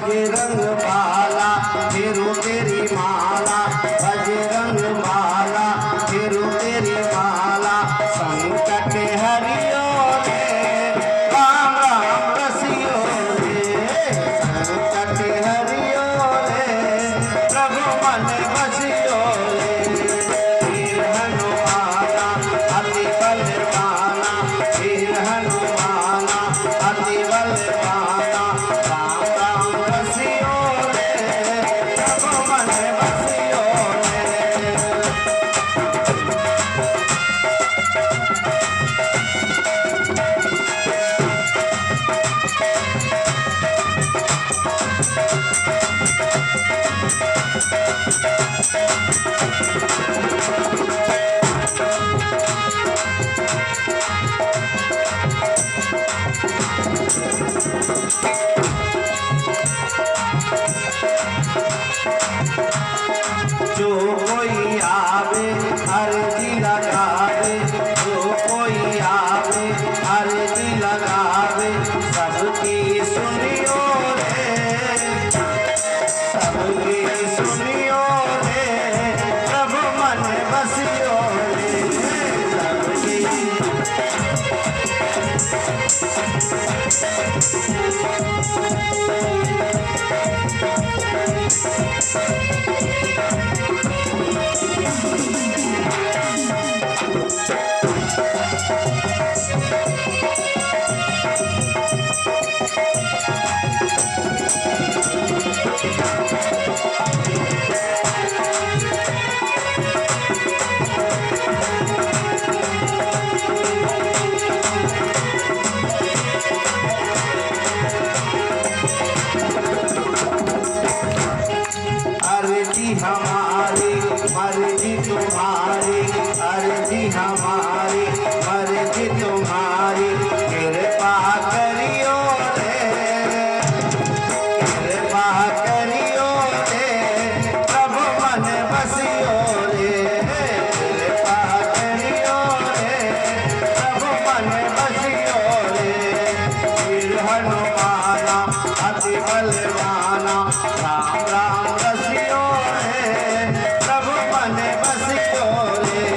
बजरंग बाला फेरू तेरी माला, बजरंग बाला फेरू तेरी माला। संकट हरियो रे राम राम रसियो रे, संकट हरियो रे प्रभु मन बसियो रे। वीर हनुमाना अति बलवाना, वीर हनुमाना अति बलवाना। राम राम रसियो रे प्रभु मन बसियो रे। जो कोई आवे अर्जी लगावे, जो कोई आवे अर्जी लगावे। सबकी सुनियो रे, सबकी सुनियो रे प्रभु मन बसियो रे। सबकी अर्जी हमारी मर्जी तुम्हारी, अर्जी हमारी मर्जी तुम्हारी। कृपा करियो रे, कृपा करियो रे प्रभु मन बसियो रे। कृपा करियो रे प्रभु मन बसियो रे। वीर हनुमाना अति बलवाना, राम राम रसियो रे प्रभु मन बसियो रे।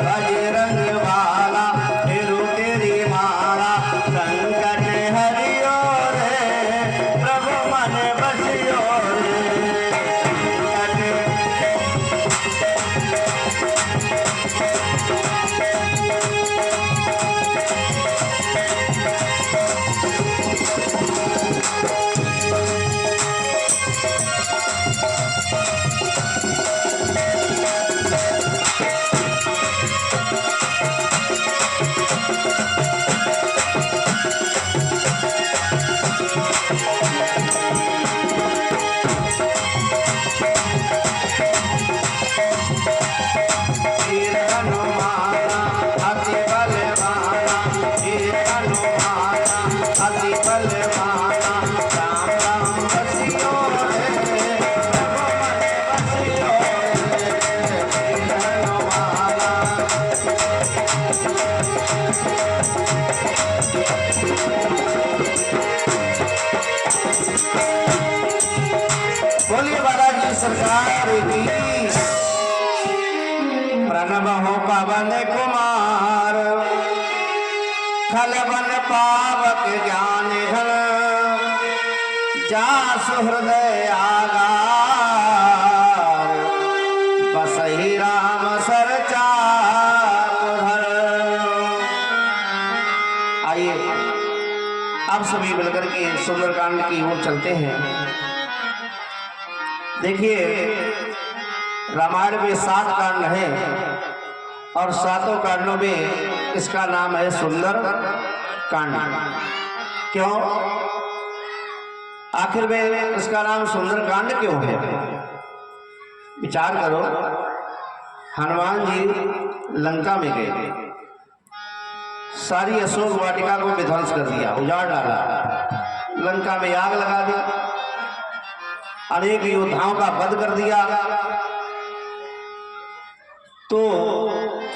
बजरंग बाला फेरू तेरी माला, खलबन पावक ज्ञान घन जा सुहृदय आगार बसहि राम सर चार। आइए अब सभी मिलकर के सुंदरकांड की ओर चलते हैं। देखिए रामायण में 7 कांड हैं और 7 कांडों में इसका नाम है सुंदर कांड। क्यों आखिर में इसका नाम सुंदर कांड क्यों है? विचार करो। हनुमान जी लंका में गए, सारी अशोक वाटिका को विध्वंस कर दिया, उजाड़ डाला, लंका में आग लगा दी, अनेक योद्धाओं का वध कर दिया। तो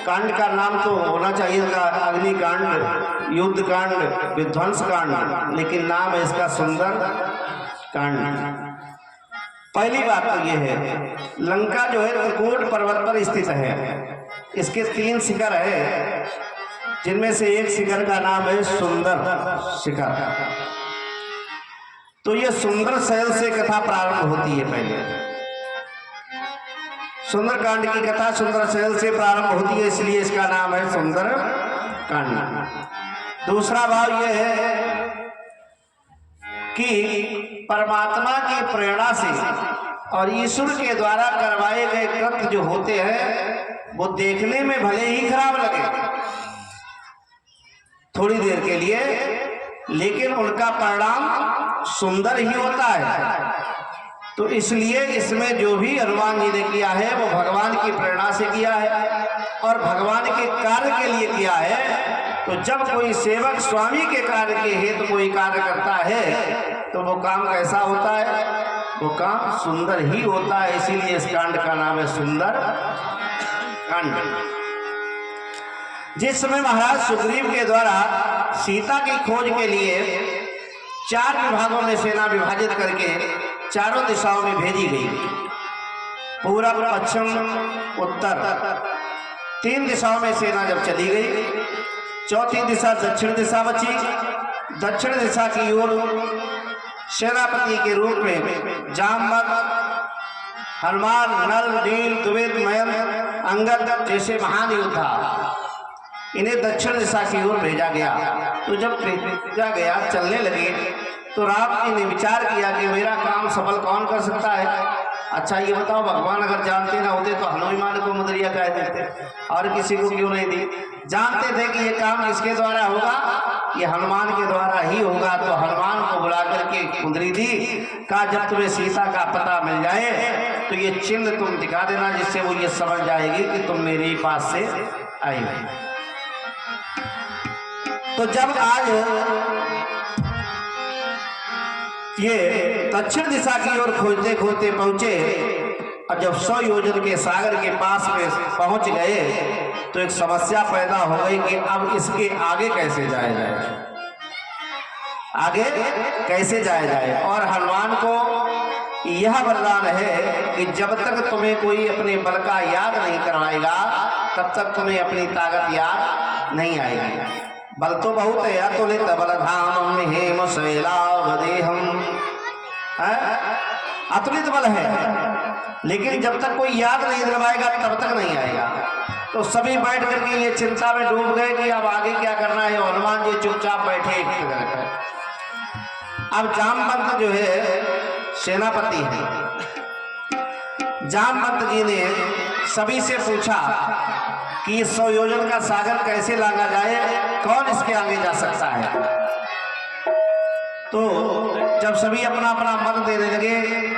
कांड का नाम तो होना चाहिए था अग्निकांड, युद्ध कांड, विध्वंस कांड, लेकिन नाम है इसका सुंदर कांड। पहली बात तो यह है, लंका जो है त्रिकूट पर्वत पर स्थित है। इसके 3 शिखर है, जिनमें से एक शिखर का नाम है सुंदर शिखर। तो ये सुंदर शैल से कथा प्रारंभ होती है। पहले सुंदरकांड की कथा सुंदर शैल से प्रारंभ होती है, इसलिए इसका नाम है सुंदर कांड। दूसरा भाव यह है कि परमात्मा की प्रेरणा से और ईश्वर के द्वारा करवाए गए कृत्य जो होते हैं वो देखने में भले ही खराब लगे थोड़ी देर के लिए, लेकिन उनका परिणाम सुंदर ही होता है। तो इसलिए इसमें जो भी हनुमान जी ने किया है वो भगवान की प्रेरणा से किया है और भगवान के कार्य के लिए किया है। तो जब कोई सेवक स्वामी के कार्य के हेतु कोई कार्य करता है तो वो काम कैसा होता है? वो काम सुंदर ही होता है। इसीलिए इस कांड का नाम है सुंदर कांड। जिस समय महाराज सुग्रीव के द्वारा सीता की खोज के लिए 4 विभागों में सेना विभाजित करके चारों दिशाओं में भेजी गई, पूरब, पश्चिम, उत्तर, 3 दिशाओं में सेना जब चली गई, चौथी दिशा दक्षिण दिशा बची। दक्षिण दिशा की ओर सेनापति के रूप में जामवंत, हनुमान, नल, नील, द्विविद, मयंक, अंगद जैसे महान योद्धा, इन्हें दक्षिण दिशा की ओर भेजा गया। तो जब भेजा गया, चलने लगे, तो राम जी ने विचार किया कि मेरा काम सफल कौन कर सकता है? अच्छा ये बताओ, भगवान अगर जानते ना होते तो हनुमान को मुद्रिया कह देते और किसी को क्यों नहीं दी? जानते थे कि ये काम किसके द्वारा होगा? ये हनुमान के द्वारा ही होगा। तो हनुमान को बुला करके मुद्री दी, कहा जब तुम्हें सीता का पता मिल जाए तो ये चिन्ह तुम दिखा देना, जिससे वो ये समझ जाएगी कि तुम मेरे पास से आई हो। तो जब आज ये दक्षिण दिशा की ओर खोजते खोजते पहुंचे और जब 100 योजन के सागर के पास में पहुंच गए तो एक समस्या पैदा हो गई कि अब इसके आगे कैसे जाया जाए, आगे कैसे जाया जाए। और हनुमान को यह वरदान है कि जब तक तुम्हें कोई अपने बल का याद नहीं करवाएगा तब तक तुम्हें अपनी ताकत याद नहीं आएगी। बल तो बहुत है, अतुलित बलधाम हेम शैलावदेहम, अतुलित बल है, लेकिन जब तक कोई याद नहीं दिलवाएगा तब तक नहीं आएगा। तो सभी बैठ करके ये चिंता में डूब गए कि अब आगे क्या करना है। हनुमान जी चुपचाप बैठे एक जगह पर। अब जामवंत जो है सेनापति है, जामवंत जी ने सभी से पूछा कि 100 योजन का सागर कैसे लांघा जाए, कौन इसके आगे जा सकता है। तो जब सभी अपना अपना मत देने लगे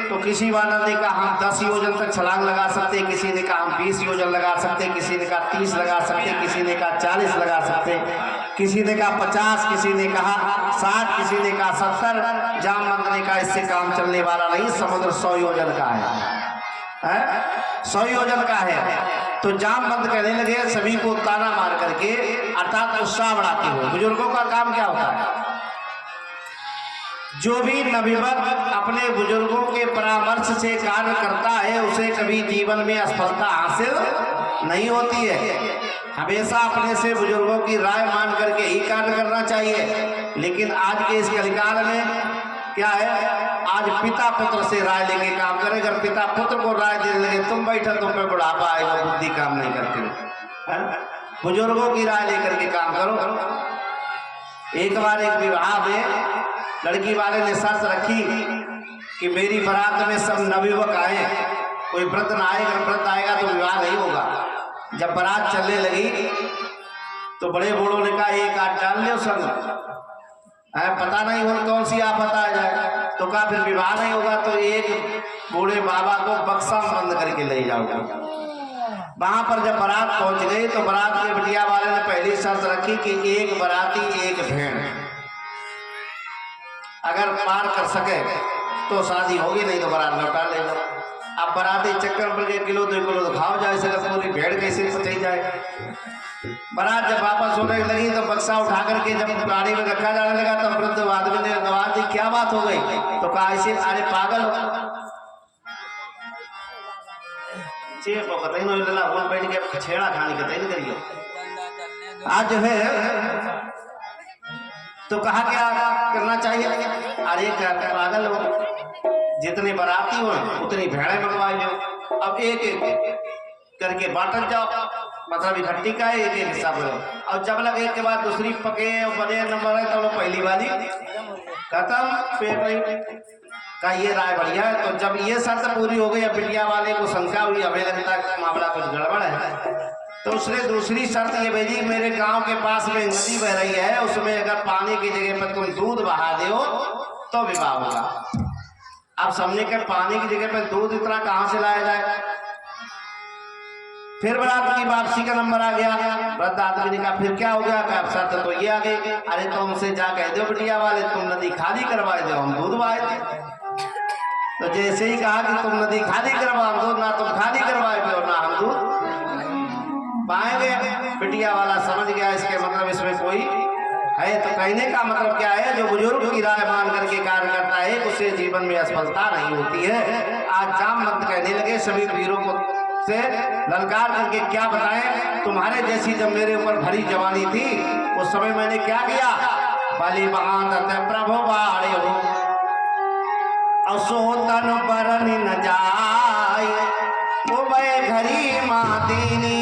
तो किसी वानर ने कहा हम 10 योजन तक छलांग लगा सकते, किसी ने कहा हम 20 योजन लगा सकते, किसी ने कहा 30 लगा सकते, किसी ने कहा 40 लगा सकते, किसी ने कहा 50, किसी ने कहा 60, किसी ने कहा 70। जामवंत ने कहा इससे काम चलने वाला नहीं, समुद्र 100 योजन का है, 100 योजन का है। तो जामवंत कहने लगे सभी को ताना मार करके, अर्थात उत्साह बढ़ाते हुए। बुजुर्गों का काम क्या होता है? जो भी नवयुवक अपने बुजुर्गों के परामर्श से कार्य करता है उसे कभी जीवन में असफलता हासिल नहीं होती है। हमेशा अपने से बुजुर्गों की राय मान करके ही कार्य करना चाहिए। लेकिन आज के इस कलिकाल में क्या है, आज पिता पुत्र से राय लेके काम करे। अगर पिता पुत्र को राय देने लगे, तुम बैठो, तुम पे बुढ़ापा आएगा, बुद्धि काम नहीं करती, बुजुर्गों की राय लेकर के काम करो। एक बार एक विवाह में लड़की वाले ने शर्त रखी कि मेरी बारात में सब नवयुवक आए, कोई व्रत ना आए, अगर व्रत आएगा तो विवाह नहीं होगा। जब बारात चलने लगी तो बड़े बूढ़ों ने कहा एक आध डाल लो संग, पता नहीं हो कौन सी आफत आ जाए। तो कहा फिर विवाह नहीं होगा तो एक बूढ़े बाबा को बक्सा में बंद करके ले जाओगे। वहां पर जब बारात पहुंच गई तो बारात के बिटिया वाले ने पहली शर्त रखी कि एक बाराती एक भेड़, अगर पार कर सके तो शादी होगी, नहीं तो बारात लौटा ले जाओ। अब बाराती चक्कर पर के किलो 2 किलो तो खाओ जाए, सके पूरी भेड़ कैसे पचाई जाए। बारात जब वापस होने लगी तो बक्सा उठा करके जब गाड़ी में रखा जाने लगा तो वृद्ध आदमी ने आवाज दी, क्या बात हो गई? तो कहा ऐसे, अरे पागल बैठ के छेड़ा खाने का तैयारी करिए आज जो है। तो कहा क्या करना चाहिए? अरे क्या पागल हो, जितने बाराती हो उतनी भेड़ें मंगवाई लो, अब एक एक करके बांटल जाओ, मतलब इकट्ठी का एक एक हिस्सा लो। और जब लग एक के बाद दूसरी पके और बड़े नंबर है तो पहली वाली खत्म, पेट नहीं का ये राय बढ़िया है। तो जब ये शर्त पूरी हो गई, अब बिटिया वाले को शंका हुई, हमें लगता है मामला कुछ गड़बड़ है, तो उसने दूसरी शर्त ये भेजी, मेरे गांव के पास में नदी बह रही है, उसमें अगर पानी की जगह पर तुम दूध बहा दो तो विवाह होगा। अब समझे कि पानी की जगह पर दूध इतना कहां से लाया जाए। फिर बारात की वापसी का नंबर आ गया। वृद्ध आदमी ने कहा फिर क्या हो गया? कहा शर्त तो ये आ गई, अरे तो हमसे जा कह दो बिटिया वाले तुम नदी खाली करवाए दो, हम दूध बहाए थे। तो जैसे ही कहा कि तुम नदी खाली करवा दो, ना तुम खाली करवाए और ना हम दूध पाएंगे। बिटिया वाला समझ गया इसके मतलब इसमें कोई है। तो कहने का मतलब क्या है, जो बुजुर्ग की राय मान करके कार्य करता है उसे जीवन में असफलता नहीं होती है। आज जामवंत कहने लगे सभी वीरों को से ललकार करके, क्या बताएं तुम्हारे जैसी जब मेरे ऊपर भरी जवानी थी उस समय मैंने क्या किया, बलि बहादुर प्रभु बाड़े हो असोतन बरन न जाय, वो घरी मातीनी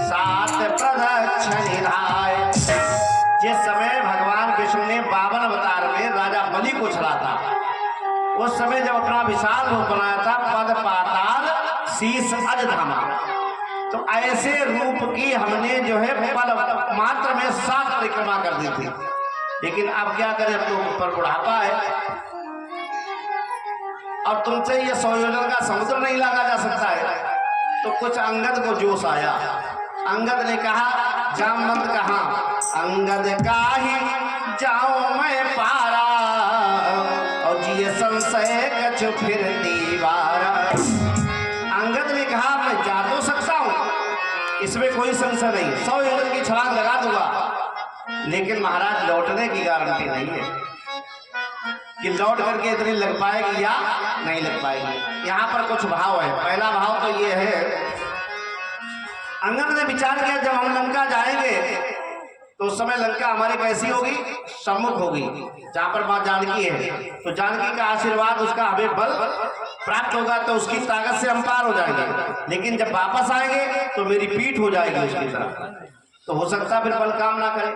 सात प्रदक्षिण राय। जिस समय भगवान विष्णु ने 52 अवतार में राजा बलि को छड़ा था, उस समय जब अपना विशाल रूप बनाया था, पद पाताल शीश अज धामा, तो ऐसे रूप की हमने जो है पल मात्र में 7 परिक्रमा कर दी थी। लेकिन अब क्या करें, अब तो ऊपर बुढ़ापा है और तुमसे ये 100 योजन का समुद्र नहीं लागा जा सकता है। तो कुछ अंगद को जोश आया। अंगद ने कहा जामवंत कहा, अंगद का ही जाऊं मैं पारा और जिये संशय कछ फिर दीवारा। अंगद ने कहा मैं जा तो सकता हूं, इसमें कोई संशय नहीं, 100 योजन की छलांग लगा दूंगा, लेकिन महाराज लौटने की गारंटी नहीं है कि लौट करके इतनी लग पाएगी या नहीं लग पाएगी। यहाँ पर कुछ भाव है। पहला भाव तो ये है, अंगद ने विचार किया जब हम लंका जाएंगे तो उस समय लंका हमारी कैसी होगी, सम्मुख होगी, जहां पर मां जानकी है। तो जानकी का आशीर्वाद, उसका हमें बल प्राप्त होगा, तो उसकी ताकत से हम पार हो जाएंगे। लेकिन जब वापस आएंगे तो मेरी पीठ हो जाएगी उसकी तरफ, तो हो सकता फिर बल काम ना करे।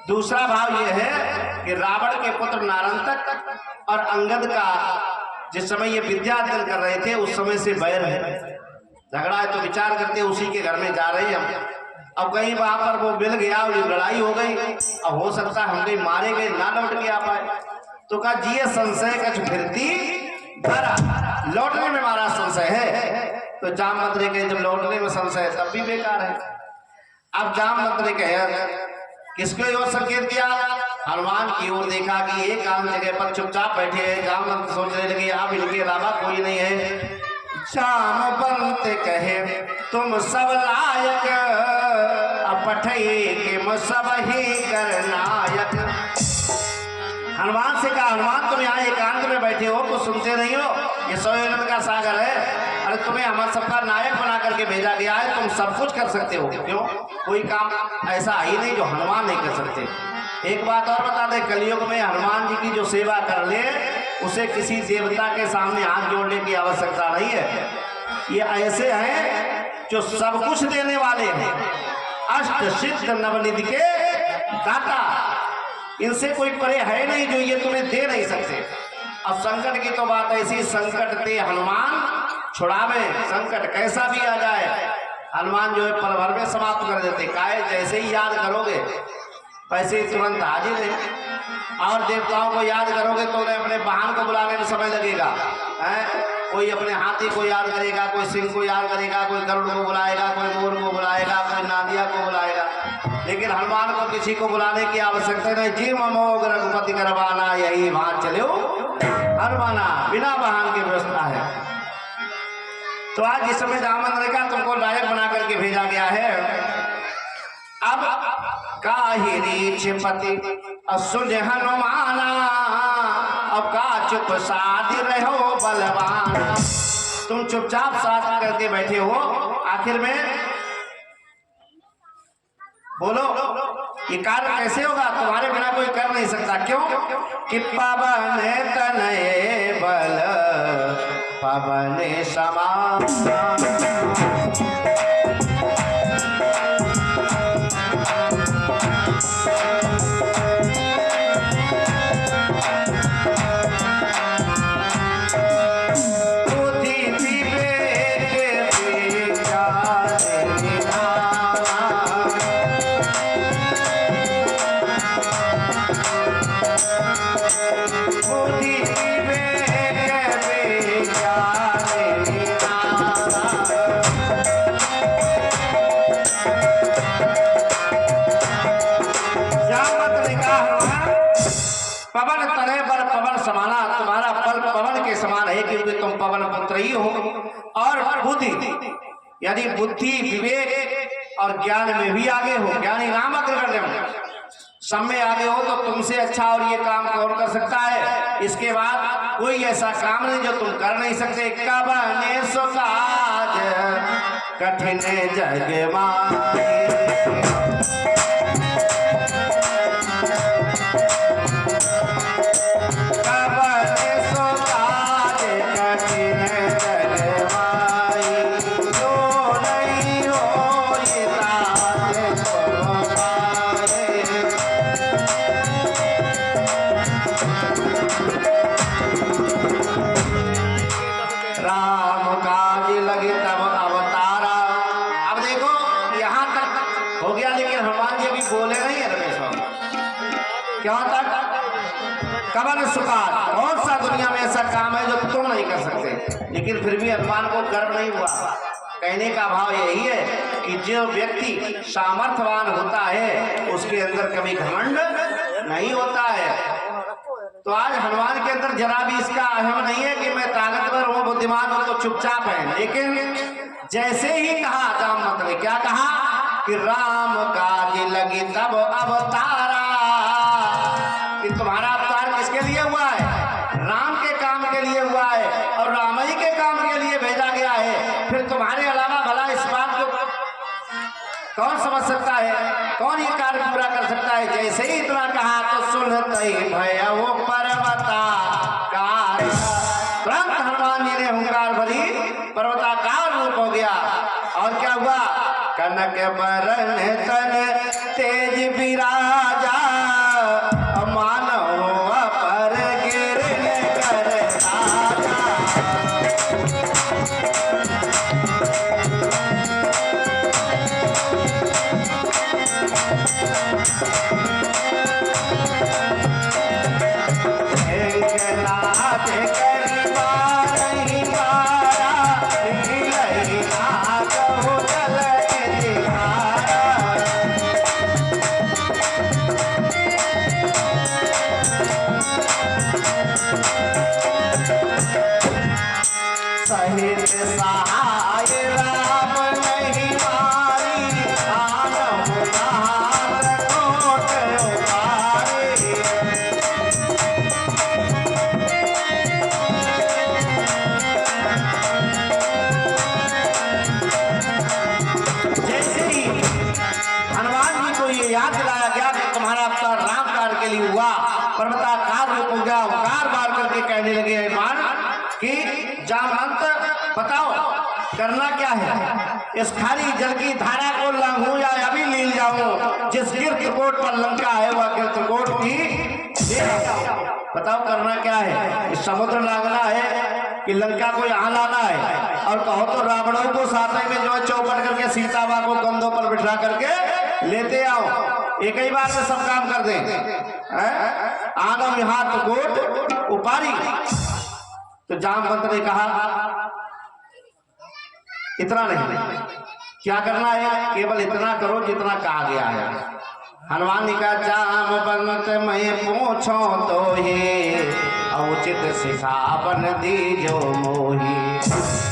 दूसरा भाव यह है कि रावण के पुत्र नारंतक और अंगद का जिस समय ये विद्या अध्ययन कर रहे थे उस समय से बैर है, झगड़ा है। तो विचार करते उसी के घर में जा रहे हैं हम। अब कहीं वहां पर वो मिल गया और लड़ाई हो गई, अब हो सकता है हम कहीं मारे गए ना लौट के आ पाए। तो कहा जिये संशय कछ फिरती धरा, लौटने में हमारा संशय है। तो जामवंत ने कहे जब लौटने में संशय है तब भी बेकार है। अब जामवंत ने कहे किसके ओर संकेत किया, हनुमान की ओर देखा कि एक काम जगह पर चुपचाप बैठे हैं। जामवंत सोचने लगे अब इनके अलावा कोई नहीं है। जामवंत कहे तुम सब लायक, पठे के सब ही करनायक। हनुमान से कहा हनुमान तुम यहाँ एकांत में बैठे हो, कुछ सुनते नहीं हो, ये 100 योजन का सागर है, अरे तुम्हें हमारा सबका नायक बना करके भेजा गया है, तुम सब कुछ कर सकते हो। क्यों? कोई काम ऐसा ही नहीं जो हनुमान नहीं कर सकते। एक बात और बता दे, कलयुग में हनुमान जी की जो सेवा कर ले उसे किसी देवता के सामने हाथ जोड़ने की आवश्यकता नहीं है। ये ऐसे हैं जो सब कुछ देने वाले हैं, अष्ट सिद्ध नवनिधि के दाता। इनसे कोई परे है नहीं जो ये तुम्हें दे नहीं सकते। अब संकट की तो बात ऐसी, संकट ते हनुमान छुड़ावे, संकट कैसा भी आ जाए हनुमान जो है पल भर में समाप्त कर देते। काहे? जैसे ही याद करोगे पैसे तुरंत हाजिर है। और देवताओं को याद करोगे तो उन्हें अपने वाहन को बुलाने में समय लगेगा है। कोई अपने हाथी को याद करेगा, कोई सिंह को याद करेगा, कोई गरुड़ को बुलाएगा, कोई मोर को बुलाएगा, कोई नादिया को बुलाएगा, लेकिन हनुमान को किसी को बुलाने की आवश्यकता नहीं। जी ममोग रघुपति करवाना, यही वहां चलो हनुमाना, बिना वाहन की व्यवस्था है। तो आज इस समय दामन का तुमको नायक बना करके भेजा गया है। अब काहिरी छिपति असुज हनुमाना, अब का चुप साध रहो बलवाना। तुम चुपचाप साथ करके बैठे हो, आखिर में बोलो ये कार्य कैसे होगा? तुम्हारे बिना कोई कर नहीं सकता। क्यों? कि पवन तनये बल पवन समान, पवन तनय बल पवन समाना। तुम्हारा बल पवन के समान है क्योंकि तुम पवन पुत्र ही हो। और बुद्धि यानी बुद्धि विवेक और ज्ञान में भी आगे हो। ज्ञानी नाम अग्रगण्य हो, सब में आगे हो। तो तुमसे अच्छा और ये काम कौन कर सकता है? इसके बाद कोई ऐसा काम नहीं जो तुम कर नहीं सकते। कबने सो काज कठिन जग माही, कवन सुकार। कौन सा दुनिया में ऐसा काम है जो तुम नहीं कर सकते? लेकिन फिर भी हनुमान को गर्व नहीं हुआ। कहने का भाव यही है कि जो व्यक्ति सामर्थ्यवान होता है उसके अंदर कभी घमंड नहीं होता है। तो आज हनुमान के अंदर जरा भी इसका अहम नहीं है कि मैं ताकतवर हूँ, बुद्धिमान हूँ, तो चुपचाप है। लेकिन जैसे ही कहा दामोदर ने, क्या कहा कि राम काज लगी तब अवतारा, कि तुम्हारा अवतार किसके लिए हुआ है? राम के काम के लिए हुआ है और राम ही के काम के लिए भेजा गया है। फिर तुम्हारे अलावा भला इस बात को कौन समझ सकता है? कौन ये कार्य पूरा कर सकता है? जैसे ही इतना कहा तो सुनते भय वो पर्वताकार, तुरंत हनुमान जी ने हुंकार भरी, पर्वताकार रूप हो गया। और क्या हुआ? कनक बरन तन तेज विराजा, बताया गया कि तुम्हारा अवतार राम कार्य के लिए हुआ। पर्वताकार रूप हो गया, उकार बार करके कहने लगे मान कि जामवंत बताओ करना क्या है। इस खारी जल की धारा को लांघूं या अभी लील जाऊं। जिस गिर त्रिकोट पर लंका है वह गिर त्रिकोट की बताओ करना क्या है। इस समुद्र लांघना है कि लंका को यहाँ लाना है। और कहो तो रावणों को साथ में जो चौपट करके सीता माँ को कंधों पर बिठा करके लेते आओ। एक ही बार में सब काम कर दें। आगम यहाँ त्रिकोट उपारी। तो जामवंत ने कहा इतना नहीं, क्या करना है केवल इतना करो जितना कहा गया है। हनुमान ने कहा जामवंत मैं पूछो तो ये उचित शिक्षा बन दीजो मोही।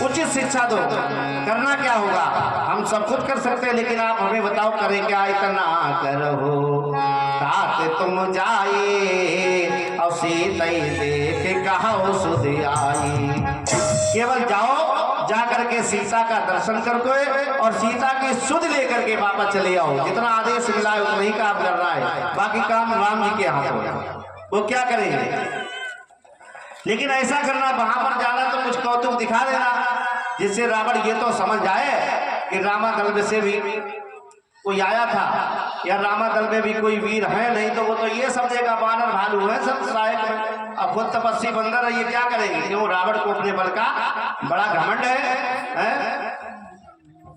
उचित शिक्षा दो, करना क्या होगा। हम सब कुछ कर सकते हैं लेकिन आप हमें बताओ करें क्या। इतना करो तात तुम जाए और सीता देख कहो सुध आई। केवल जाओ, जाकर के सीता का दर्शन करके और सीता की सुध लेकर के वापस चले आओ। जितना आदेश मिला है उतना ही काम करना है, बाकी काम राम जी के हाथों में। वो क्या करेंगे लेकिन ऐसा करना, वहां पर जाना तो कुछ कौतुक दिखा देना जिससे रावण ये तो समझ जाए कि रामा दल में से भी कोई आया था या रामा दल में भी कोई वीर है। नहीं तो वो तो ये समझेगा बानर भालू है सब सहायक में। अब खुद तपस्वी बंदर है, ये क्या करेंगे। क्यों रावण को अपने बल का बड़ा घमंड है?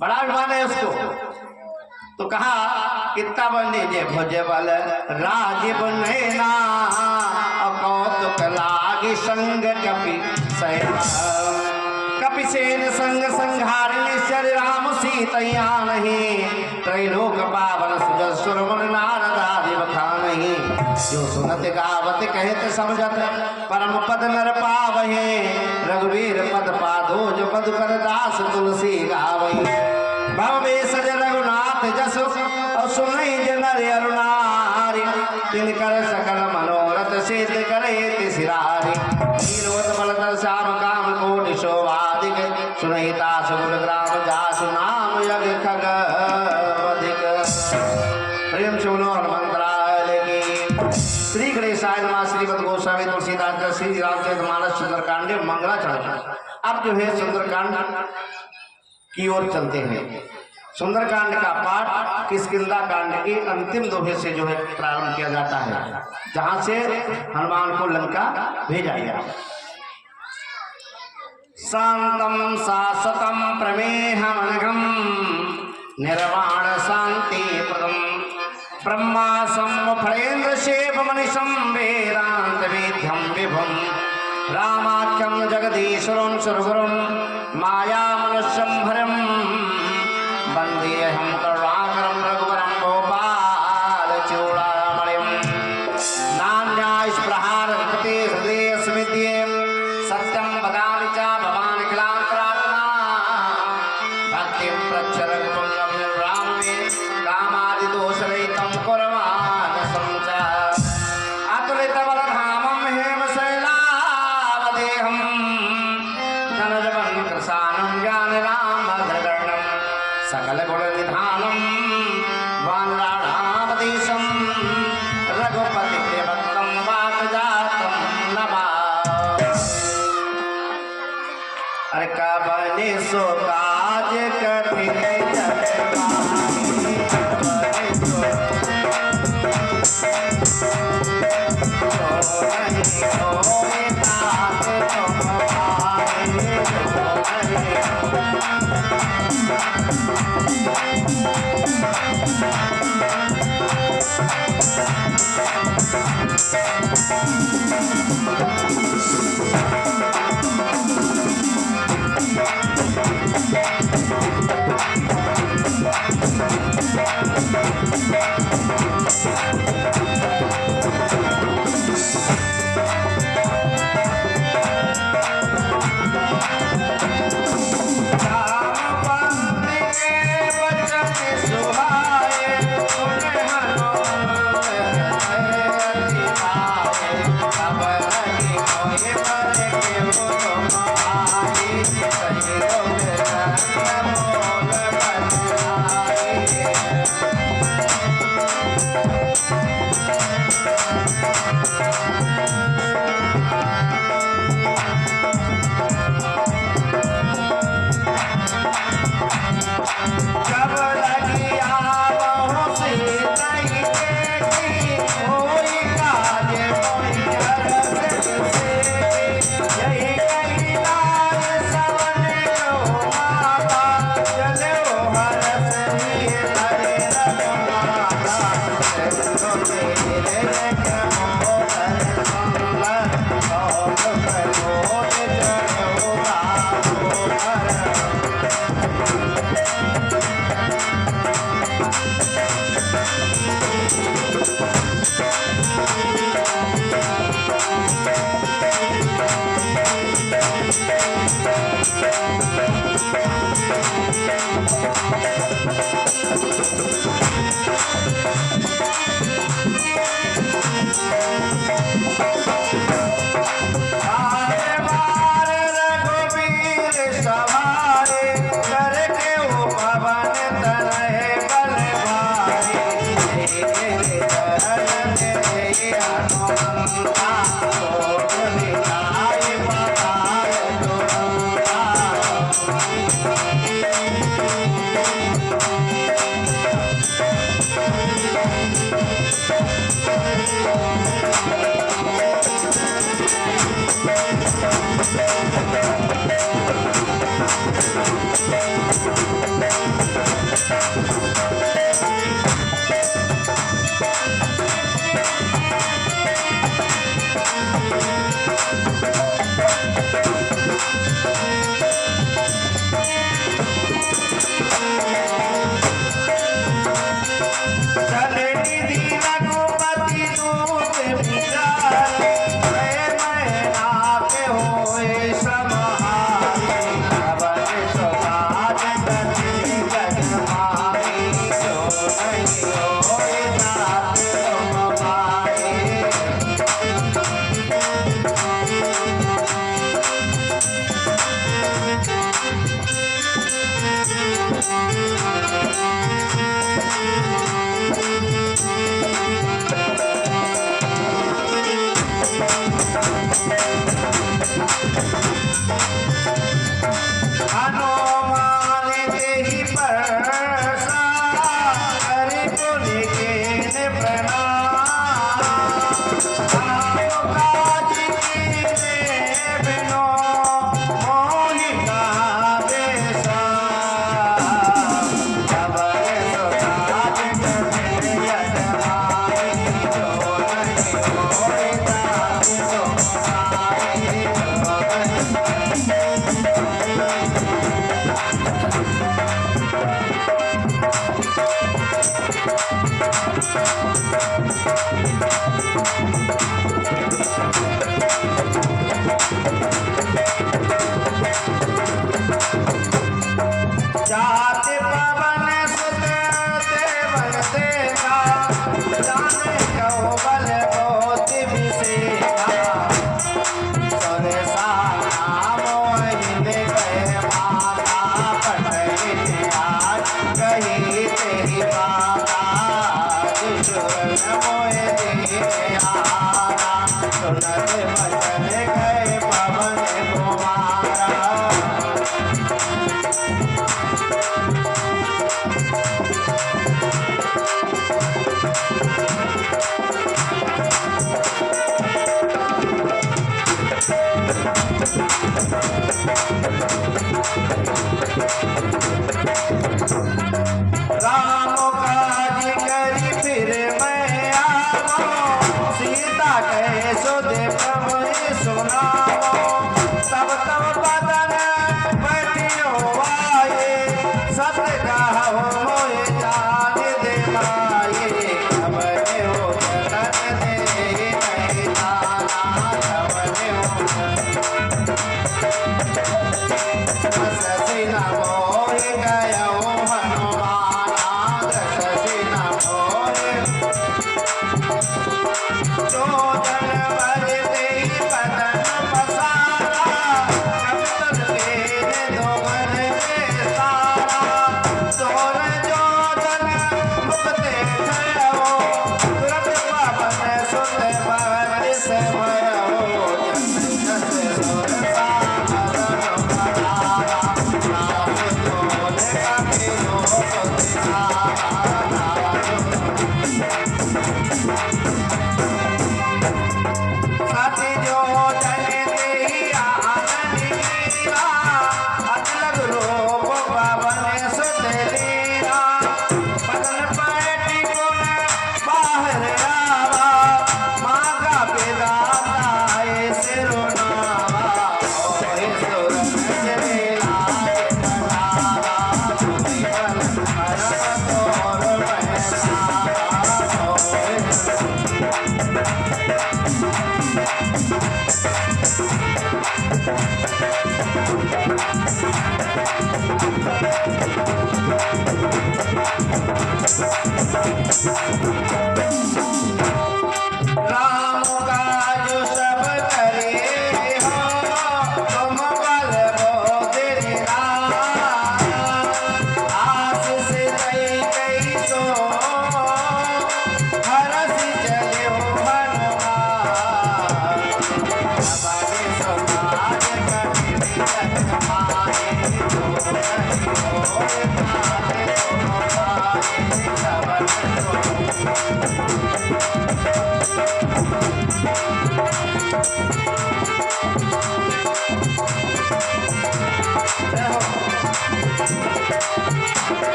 बड़ा अभिमान है उसको। तो कहा कितना बने जे भुज बल राज बने ना कौतुक लागे संग कपि सेना। कपि सेन संग संहारिणी श्री राम सीतैया नहीं। त्रैलोक पावन सुजल सुरवन नारद आदि बखानहि। जो सुनत गावत कहत समझत परम पद नर पावहि। रघुवीर पद पादो जो मधुकर दास तुलसी गावहि। भवे सज रघुनाथ जस और सुनई जनर अरुणारी। तिनकर सकल मनोरथ सिद्ध करे तिसिरारी। नीलोत बलतर श्याम काम कोटि शोभाधिक। सुनई तास गुण ग्राम जासु नाम यज्ञ खग अधिक। प्रेम से बोलो हनुमंतराय की। श्री गणेशाय नमः। श्रीमद् गोस्वामी तुलसीदास श्री रामचरितमानस सुंदरकांड मंगलाचरण। अब जो है सुंदरकांड की ओर चलते हैं। सुंदरकांड का पाठ किष्किंधा कांड के अंतिम दोहे से जो है प्रारंभ किया जाता है, जहां से हनुमान को लंका भेजा गया। शांतम शाश्वतम प्रमेहमनघम निर्वाण शांति प्रदम। ब्रह्मा फलेन्द्र शेप मनिषम वेदांत वेद्यम विभुम। रामाख्यम जगदीश्वरं सुरगुरुं माया मनुष्यं भरम। वंदे हम करुणाकरं रघुवरं गोपाल चूड़ामणिं। नान्या स्पृहा रघुपते हृदये स्मृत्ये। सत्यं वदामि च भवान् अखिलान्तरात्मा। भक्तिं पृच्छ रघुपुंगं राम मे। कामादिदोषरहितं कुर्वाणसं च। अतुलितबलधामं हेमशैलावदेहं। धनजवन्कृशानं ज्ञानरामधरगर्णं। सकल गुण निधानम वानराणामधीशम। रघुपति प्रियभक्तम वातजातम नमा। अरे कबने सो काज कठिन ये पर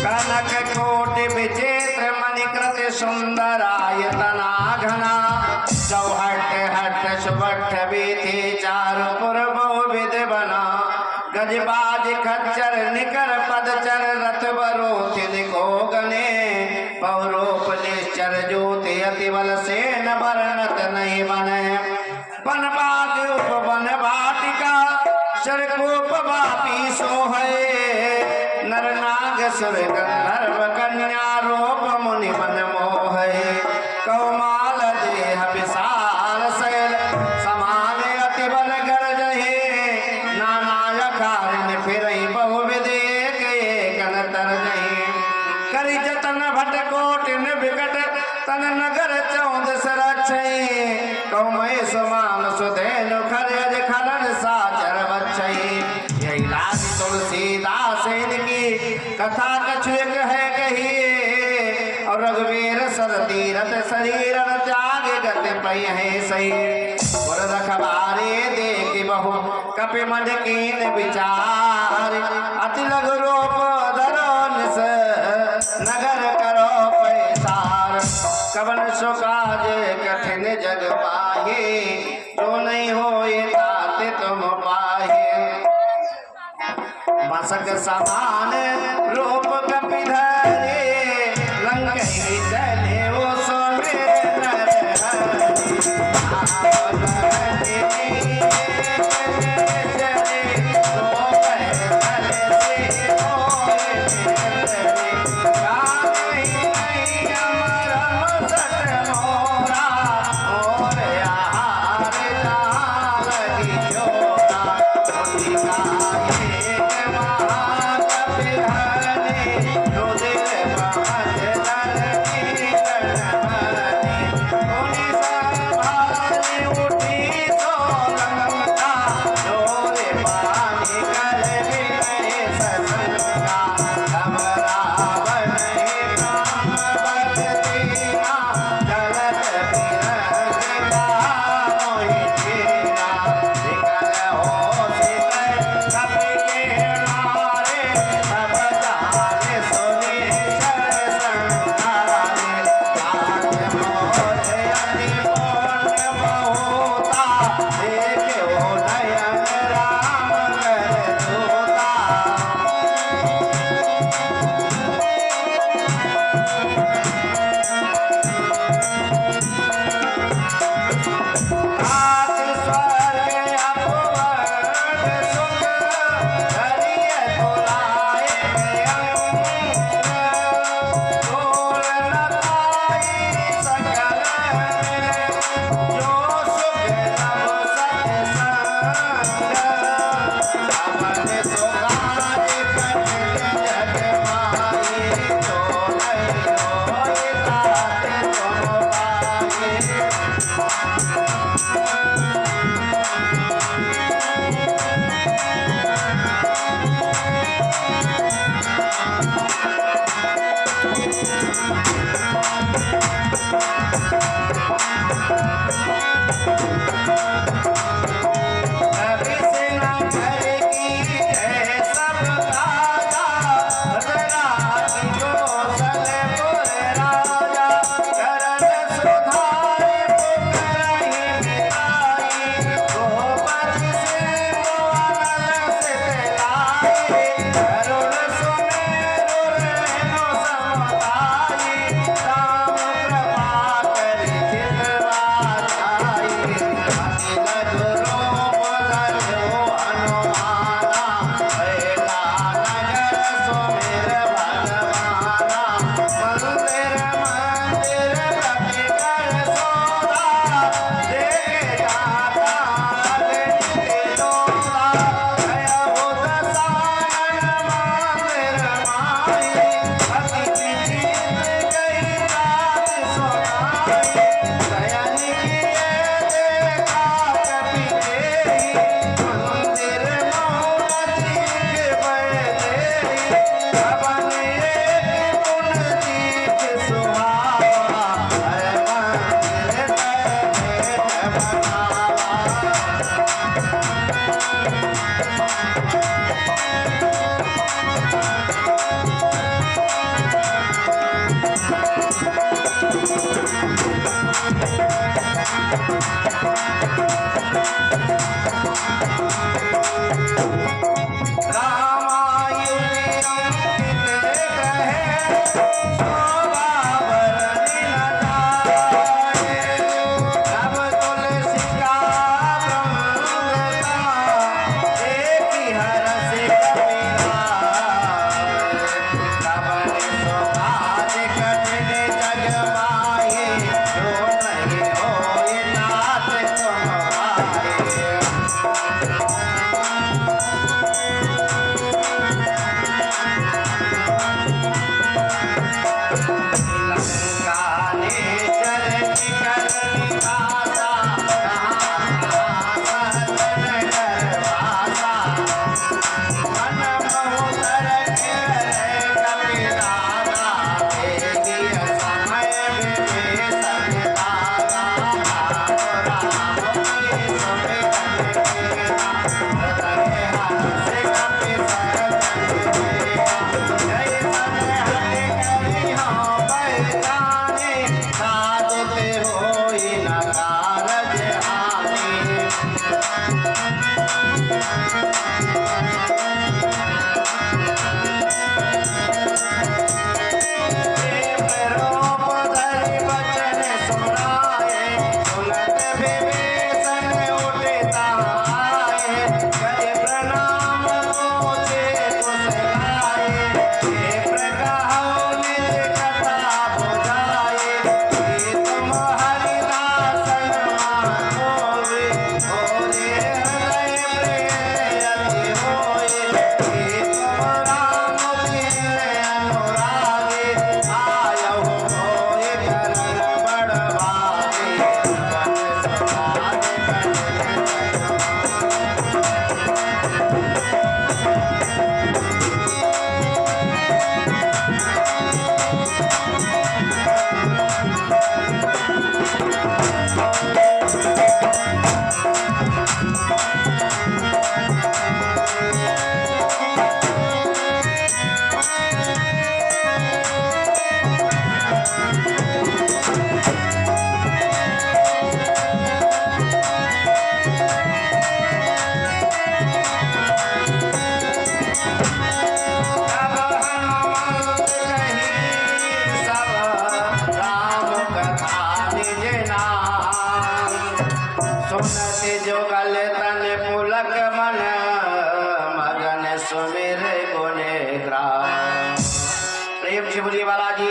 कनक कोटि विचित्र मणिकृत सुंदरायतना घना चौहट हट सुबठ बीथी चारु पुर बहुविध बना गजबाज खच्चर निकर पदचर रथ बरोथिन को गने पौरोप निश्चर ज्योति अति बल से न वर्णत नहीं बने बनबाग उपवन वाटिका सरकोप वापी सोहै नर नाग सुर गंधर्व कन्या रूप मुनि मन मोहै कौमाल देह विशाल शैल समान अति बल गरजहि नाना यकारिन फिरहि बहुविध एक एकन तरजहि करि जतन भट कोटिन विकट तन नगर चौदस रक्षै कौमय समान सुधेनु खरज खलन साचर बच्छै यही लाज तुलसीदास इनकी कथा कछु एक है कहिए और रघुवीर सर तीरथ शरीर त्याग गति पै है सही और रखबारे देख बहु कपि मन कीन विचार अति लघु रूप धरो निस नगर करो पैसार कवन सुकाज कठिन जग पाहे जो नहीं होए ताते तुम पाहे मसक समान रूप कपिधरे लंकई चले वो सोमे नर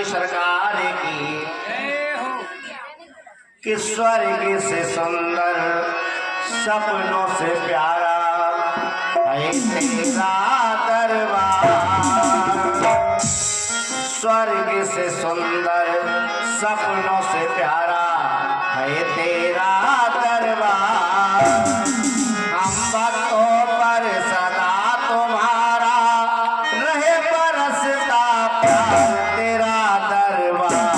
सरकार की कि स्वर्ग से सुंदर सपनों से प्यारा है तेरा दरबार। स्वर्ग से सुंदर सपनों से प्यारा है तेरा दरबार। हम भक्तों पर सदा तुम्हारा रहे बरसता प्यार। तेरा दरबार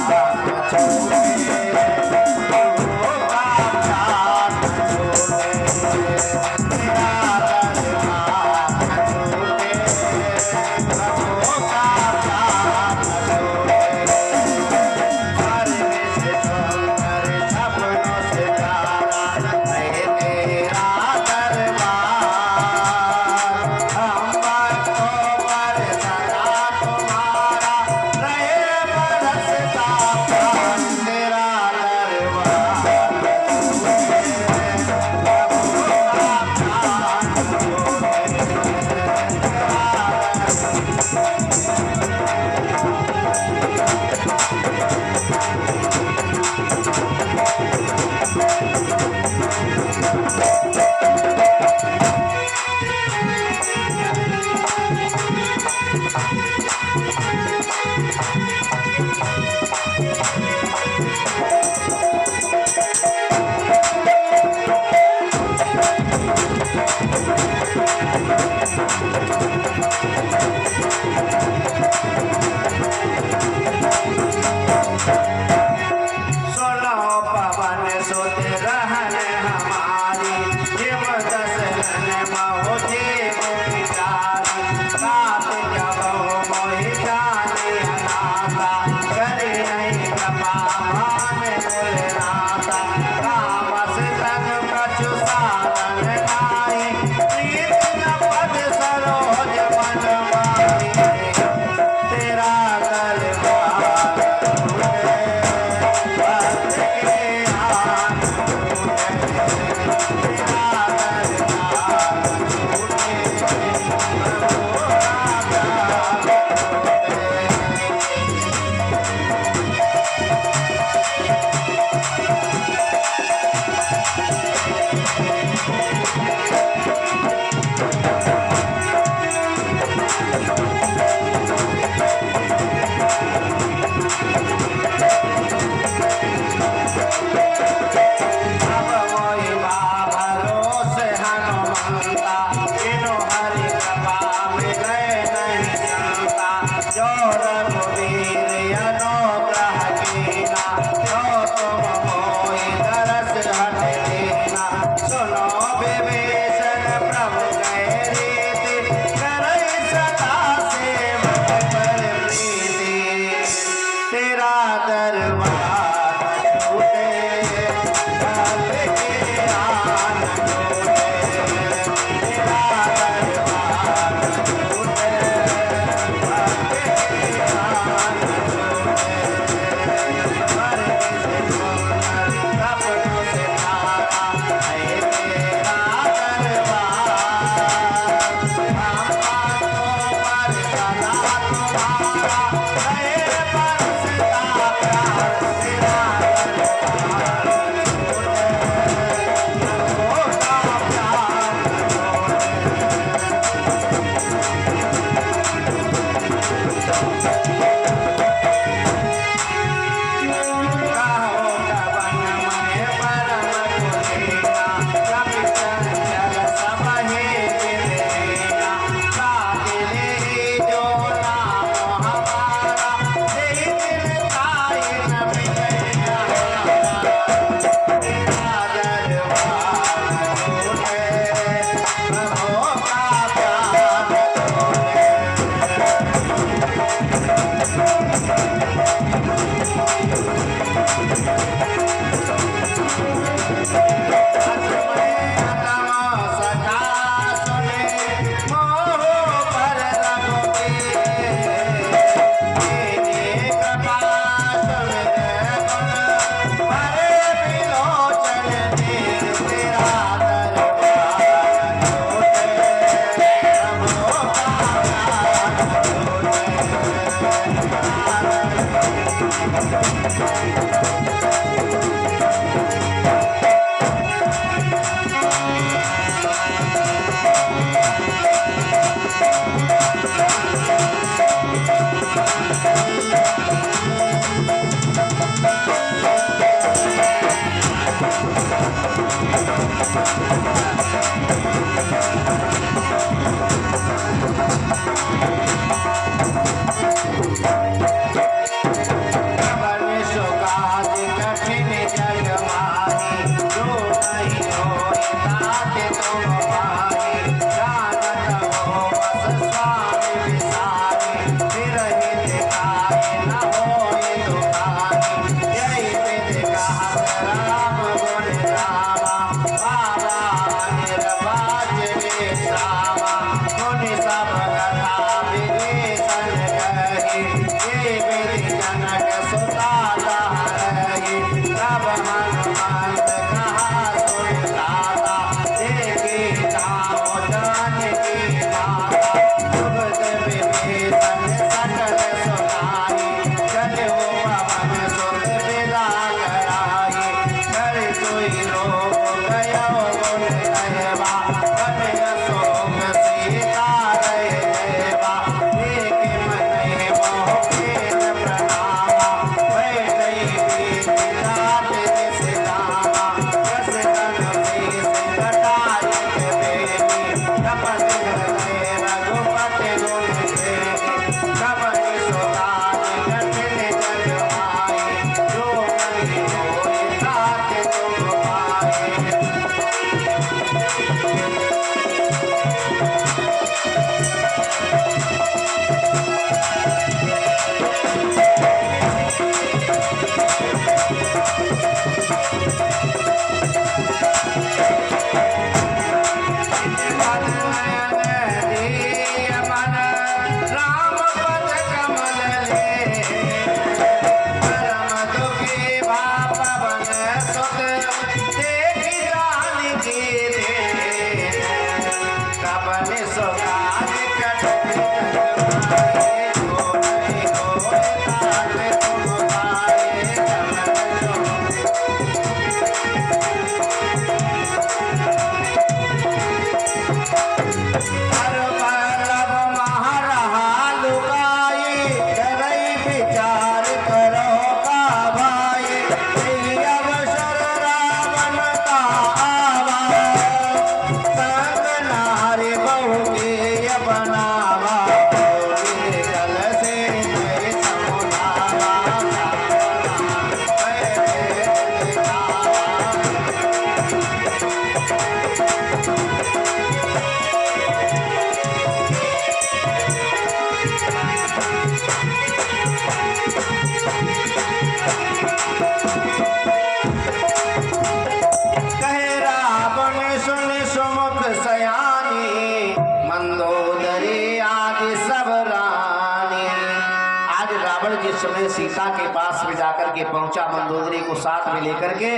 सीता के पास में जाकर के पहुंचा मंदोदरी को साथ में लेकर के,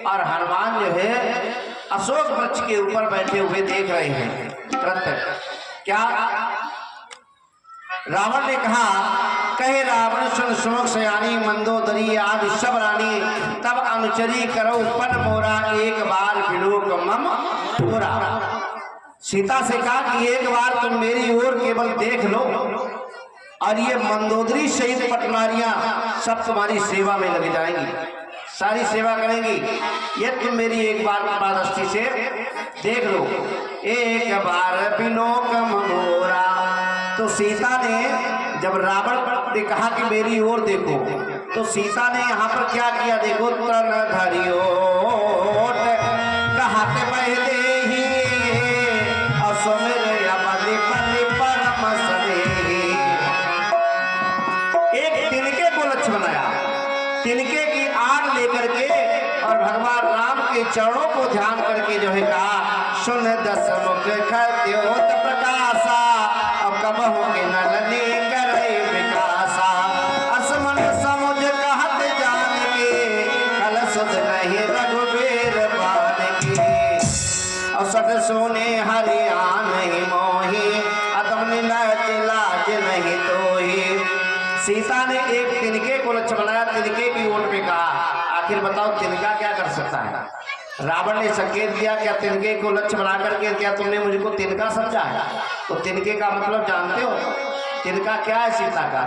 और हनुमान जो है अशोक वृक्ष के ऊपर बैठे हुए देख रहे हैं। तुरंत क्या रावण ने कहा, कहे रावण सुन सुमुख सयानी मंदोदरी आदि सब रानी, तब अनुचरी करो पन मोरा, एक बार विलोक मम पूरा। सीता से कहा कि एक बार तुम मेरी ओर केवल देख लो, और ये मंदोदरी सहित पटनारियां सब तुम्हारी सेवा में लग जाएंगी, सारी सेवा करेंगी, ये तुम मेरी एक बार कृपादृष्टि से देख लो। एक बार विलोक मोरा। तो सीता ने जब रावण ने कहा कि मेरी ओर देखो, तो सीता ने यहाँ पर क्या किया, देखो तन धरियो कहते पहले ही असुमेर अपने पति परम स्नेही। एक तिनके को लक्ष्य बनाया, तिनके की आग लेकर के और भगवान राम के चरणों को ध्यान करके जो है कहा, सुन दस मुख खद्योत प्रकाशा, अब कबहु के नलनी करे विकासा, असमन समुझ कहत जान के, कल सुध नहीं रघुबीर बान की, और सद सोने हरियाण नहीं मोही, अदम नीलज लाज नहीं तोही। सीता ने एक तिनके को लक्ष्य बनाया, तिनके की ओट पे कहा, आखिर बताओ तिनका क्या कर सकता है। रावण ने संकेत दिया, क्या तिनके को लक्ष्य बना करके क्या तुमने मुझको तिनका समझा है? तो तिनके का मतलब जानते हो, तिनका क्या है सीता का?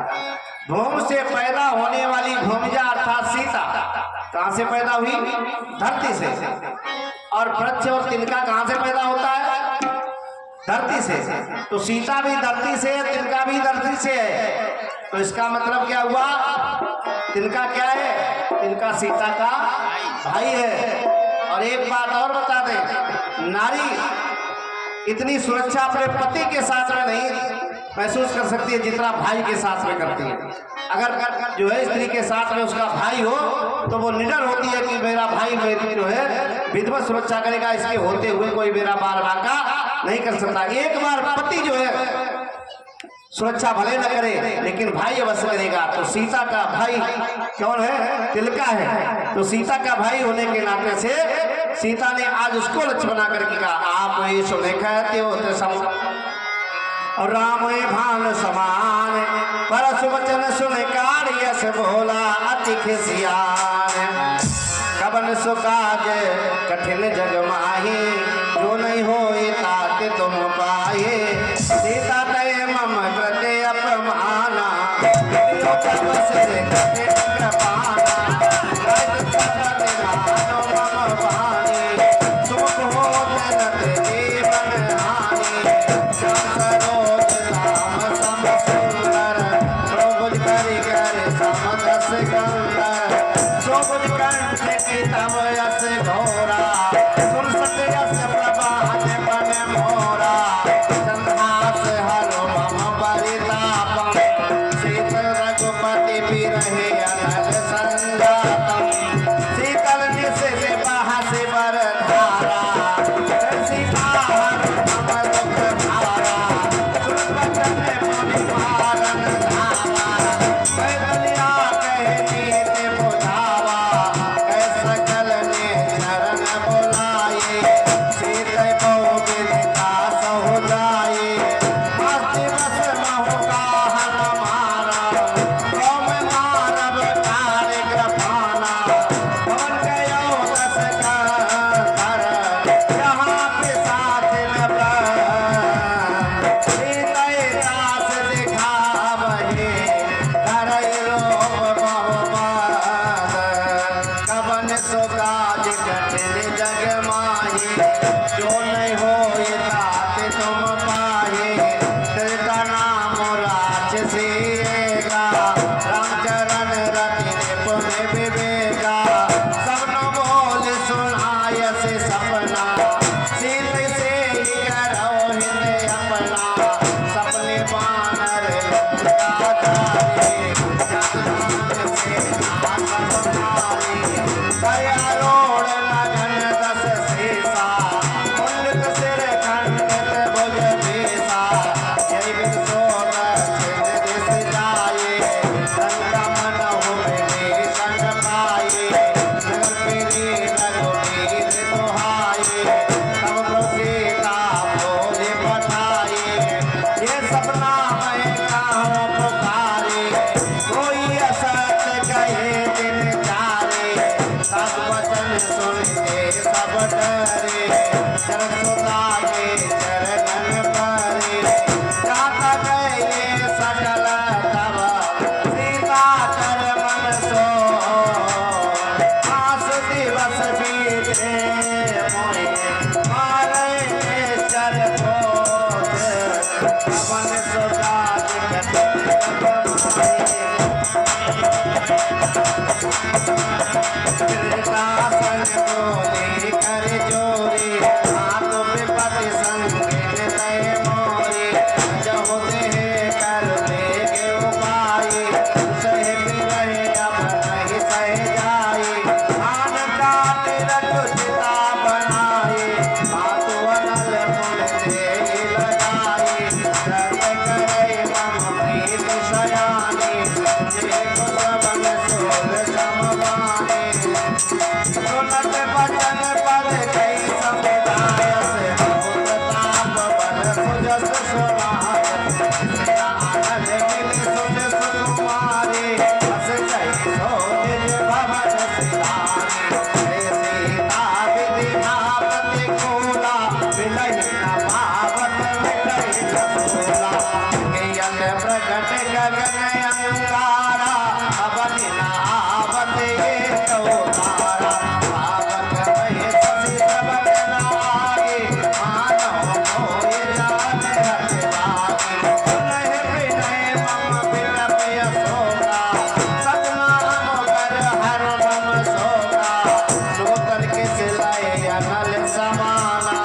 भूमि से पैदा होने वाली भूमिजा अर्थात सीता कहां से पैदा हुई? धरती से। और वृक्ष और तिनका कहां से पैदा होता है? धरती से। तो सीता भी धरती से है, तिनका भी धरती से है। तो इसका मतलब क्या हुआ? तिनका क्या है? तिनका सीता का भाई है। और एक बात और बता दें, नारी इतनी सुरक्षा अपने पति के साथ में नहीं महसूस कर सकती है जितना भाई के साथ में करती है। अगर जो है स्त्री के साथ में उसका भाई हो तो वो निडर होती है कि मेरा भाई मेरी जो है विधिवत सुरक्षा करेगा, इसके होते हुए कोई मेरा बाल बांका नहीं कर सकता। एक बार पति जो है सुरक्षा भले न करे लेकिन भाई अवश्य करेगा। तो सीता का भाई कौन है? तिलका है। तो सीता का भाई होने के नाते से सीता ने आज उसको लक्ष्य बना करके कहा, आप ये सुने कहते हो और राम भान समान, परस वचन सुन कारियस भोला अति खिसियान, कबन सुकाज कठिन जग माही, जो नहीं होए तात तुम पाए, सीता तय मम कृते अपमाना, तपस कृते कृपाना, मानो मम वाणी, सुख हो जनत जीवन हानि, सरोज राम सम सुंदर, प्रभुज करि कर समदस गंधर, शोभुज कंठ की तब यस घोरा, सुन सत यस प्रभात बन मोरा, चंद्रहास हरो मम परितापम, सीत रघुपति बिरहे अनल संजातम, शीतल निशि बहस बर धारा, सीता हर मम दुख धारा, सुन बचन मुनि मारन धारा, कैदलिया कह नीति बुझावा, कह सकल ने चरण बुलाए, सीतै बहु विदिता सहुजाए, मस्ति बस महु गाहन मारा, कौम मानव कार्य कृपाना, पवन गयो दस कर, यहाँ पे साथ न ब्रह्म, सीतै दास दिखावहे, धरै लोभ बहुमत, कबन सुकाज कठिन जग माही, जो नहीं होए तात तुम पाए, त्रिता नाम राजसेगा, रामचरण रति निपुण विवेका, सबनो बोल सुनाय से सपना, सीत से ही करो हित अपना, सपने बानर लंका धारे, जग जान से नाथ मारे, दया रोड़ लगन दस शेषा, उन्नत सिर खंडित भुज बेसा, जय बिन सोनर छिद दिस जाए, लंका मनहु विभीषण पाए, नगर पीरी रघुवीर दुहाए, तब प्रभु सीता बोले पठाए, सपना में काहों पुकारे, कोई असत कहे दिन चारे, सब वचन सुनते सब डरे, जसोदा के चरणन परे, जाता गए सकल तब सीता कर मन सो, आस दिवस बीते मोए मारे चर खोज, पवन सुजात दासन को लेकर जोरी, हाथ विपति संगे तय मोरी, जहो देह कर लेगे उपाय, सह रहे अब नहीं सह जाए, आन काट रचुता बनाए, हाथ अनल फुल दे लगाए, दर्द करे मम प्रीत सयाने, जे को सबन सोल समवाने, सुनत बचन पद कई समुदाय से, बहुत ताप बल सुजस सुनाय, आनंद मिल सुन सुकुमारी, हस गई सो निज भवन सिधारी, सीता विधि नाम प्रतिकूला, विलय न पावत विलय न सोला, ज्ञान प्रगट गगन अंगारा, अवनि न आवत ये तारा, पावक भय ससी प्रबल न आगे, मानव मोहि जान हठ लागे, सुनहि विनय मम विनय यशोदा, सपना कर हर मम सोगा, नूतन के सिलाए अनल समाना,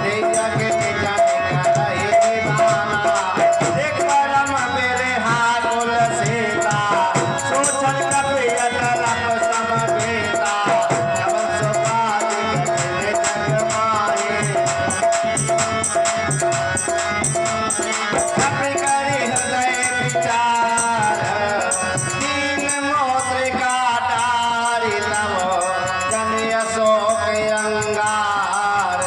दे जग निजन करहि निदाना, देख परम मेरे हाकुल सीता, सोचन कपि अकलप समवेता, जब सुभाग गगन जग माए, कपि करि हृदय विचार, दीन मोत्रिका डारि तब, जन अशोक अंगार,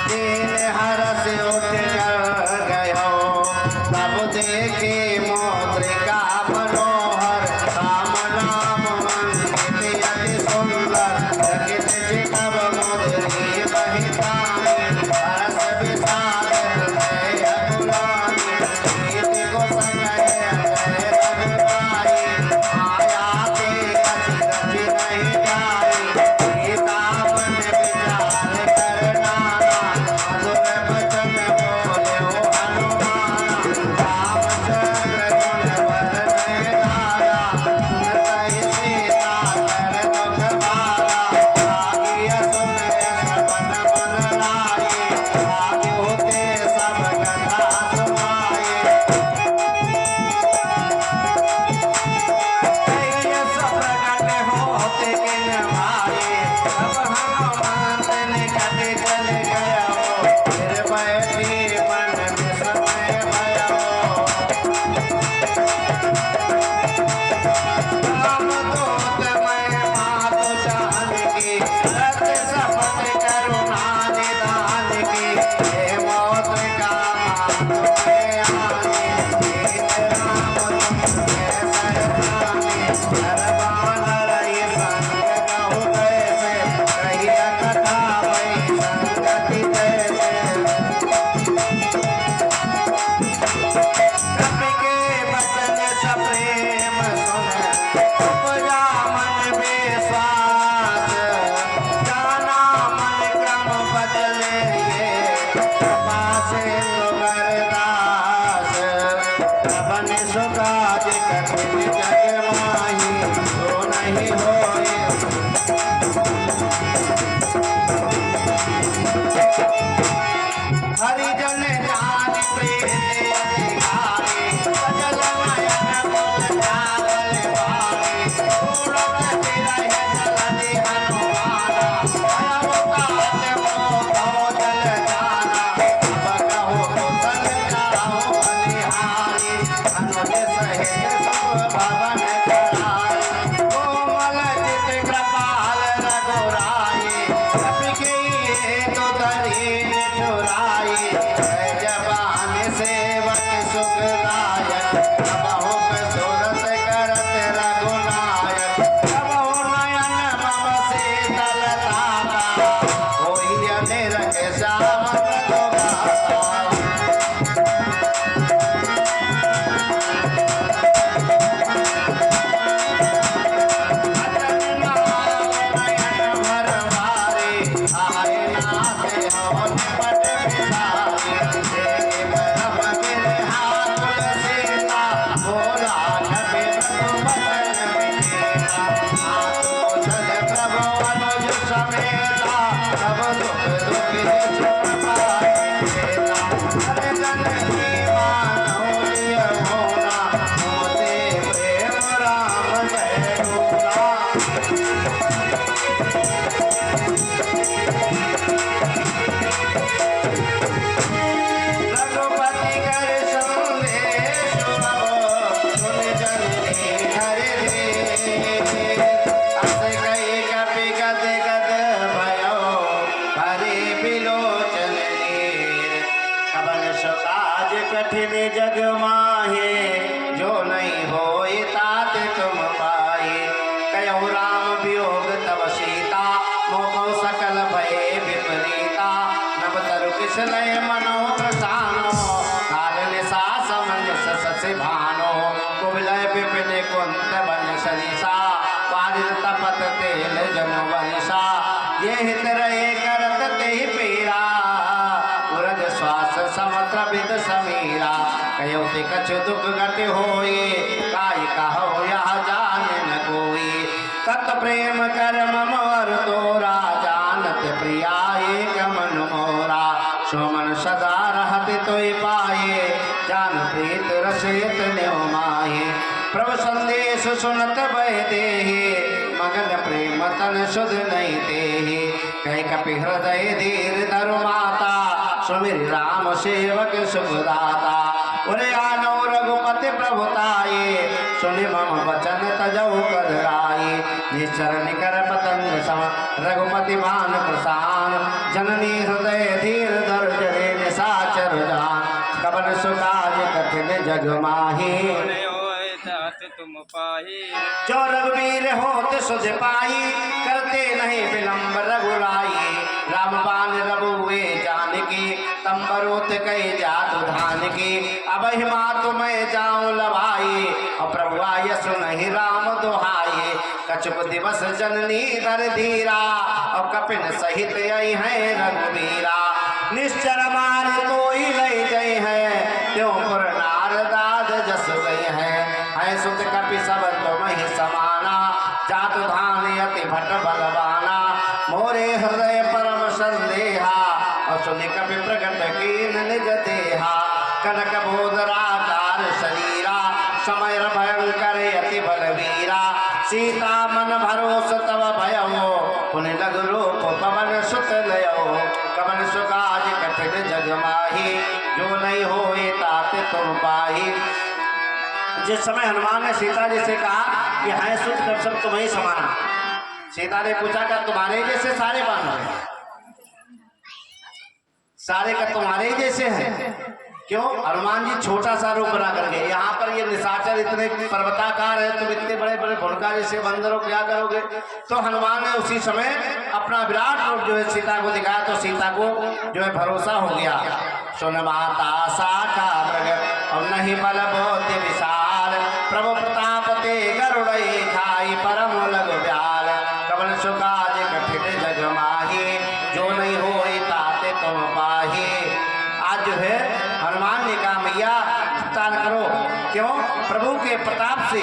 दीन हरस उठ कर गयो, तब देखे मोत्रिका मनोहर, राम नाम अंकित अति सुंदर, जगित जितब मुदरी बहितानी, हरस विशाल हृदय अतुलानी, नीति को संजय अंजय रघुराई, माया के कछि रचि नहीं जाई, सीता मन विचार कर नाना, मधुर वचन बोल्यो हनुमाना, रामचंद्र गुण वर्णय धारा, सुनतहि सीता कर दुख भारा, लागिय सुनय सपन मन लाए, लागे होते सब कथा सुनाए, कबहु सूरत करत रघुनायक, कबहु नयन मम शीतल ताता, होई अनेर के श्याम रघुनाथा। कठिन जग माहे, जो नहीं होए तात तुम पाए। कयो राम वियोग तव सीता, मोह सकल भये विपरीता। नव तरु किसनय मनो प्रसानो, काल निशा समंजस ससि भानो। कुवलय विपिन कुंत बन सरिसा, पारित तपत तेल जन वरिषा। ये हित रहे करत तेहि पीरा, उरज श्वास समत्र विद समीरा। कयो ते कछु दुख घट होए, काय कहो यह जाने न कोई। तत् प्रेम कर मम वर तोरा, जानत प्रिया एक मन मोरा। सोमन सदा रहत तोय पाए, जान प्रीत रसित न्यो माहे। प्रभु संदेश सुनत भय देहि, मगन प्रेम तन सुध नहीं देहि। कह कपि हृदय धीर धरु माता, सुमिर राम सेवक सुखदाता। उरे आनो रघुपति प्रभुताये, सुनि मम वचन तजौ कदराये। निश्चर निकर पतंग सम, रघुपति मान प्रसान। जननी हृदय धीर धर जरे निशाचर जान। कबन सुकाज कठिन जग माही, तुम पाही। जो रघुवीर होत सुध पाई, करते नहीं विलंब रघुराई। राम बाण रघुवे जानकी, तंबरोत कई जातु धान की। अब मातु मैं जाऊं लभाई, और प्रभु आय सुनहि राम दुहाई। कछुक दिवस जननी धर धीरा, और कपिन सहित आई है रघुवीरा। निश्चर मार तो ही लय गए हैं, त्यों पुर नारदाद जस गए हैं। है सुत कपि सब तुम ही समाना, जातु धान अति भट बलवाना। मोरे हृदय परम संदेहा, और सुनि कपि प्रगट कीन निज देहा। कनक बोधराकार शरीरा, समय भयंकर अति बलवीरा। सीता मन भरोस तव भयमो, पुनि लघु रूप पवन सुत लयो। कवन सुकाज कठिन जग माही, जो नहीं होए तात तुम पाही। जिस समय हनुमान ने सीता जी से कहा कि है सुत कब सब तुम्हें समाना, सीता ने पूछा क्या तुम्हारे जैसे सारे बानर हैं? सारे का तुम्हारे ही जैसे हैं? क्यों? हनुमान जी छोटा सा रूप बना करके, यहाँ पर ये निशाचर इतने पर्वताकार है, तुम इतने बड़े बड़े भुनका जैसे बंदर हो, क्या करोगे? तो हनुमान ने उसी समय अपना विराट रूप जो है सीता को दिखाया, तो सीता को जो है भरोसा हो गया। सुन माता साका मृग, और नहीं बल बहुत विशाल। प्रभु प्रताप ते गरुड़ई खाई, परम लघु ब्याल। कवन सुकाज कठिन जग माही, जो नहीं होई ताते तुम पाही। आज जो है हनुमान ने कहा मैया चिंता न करो। क्यों? प्रभु के प्रताप से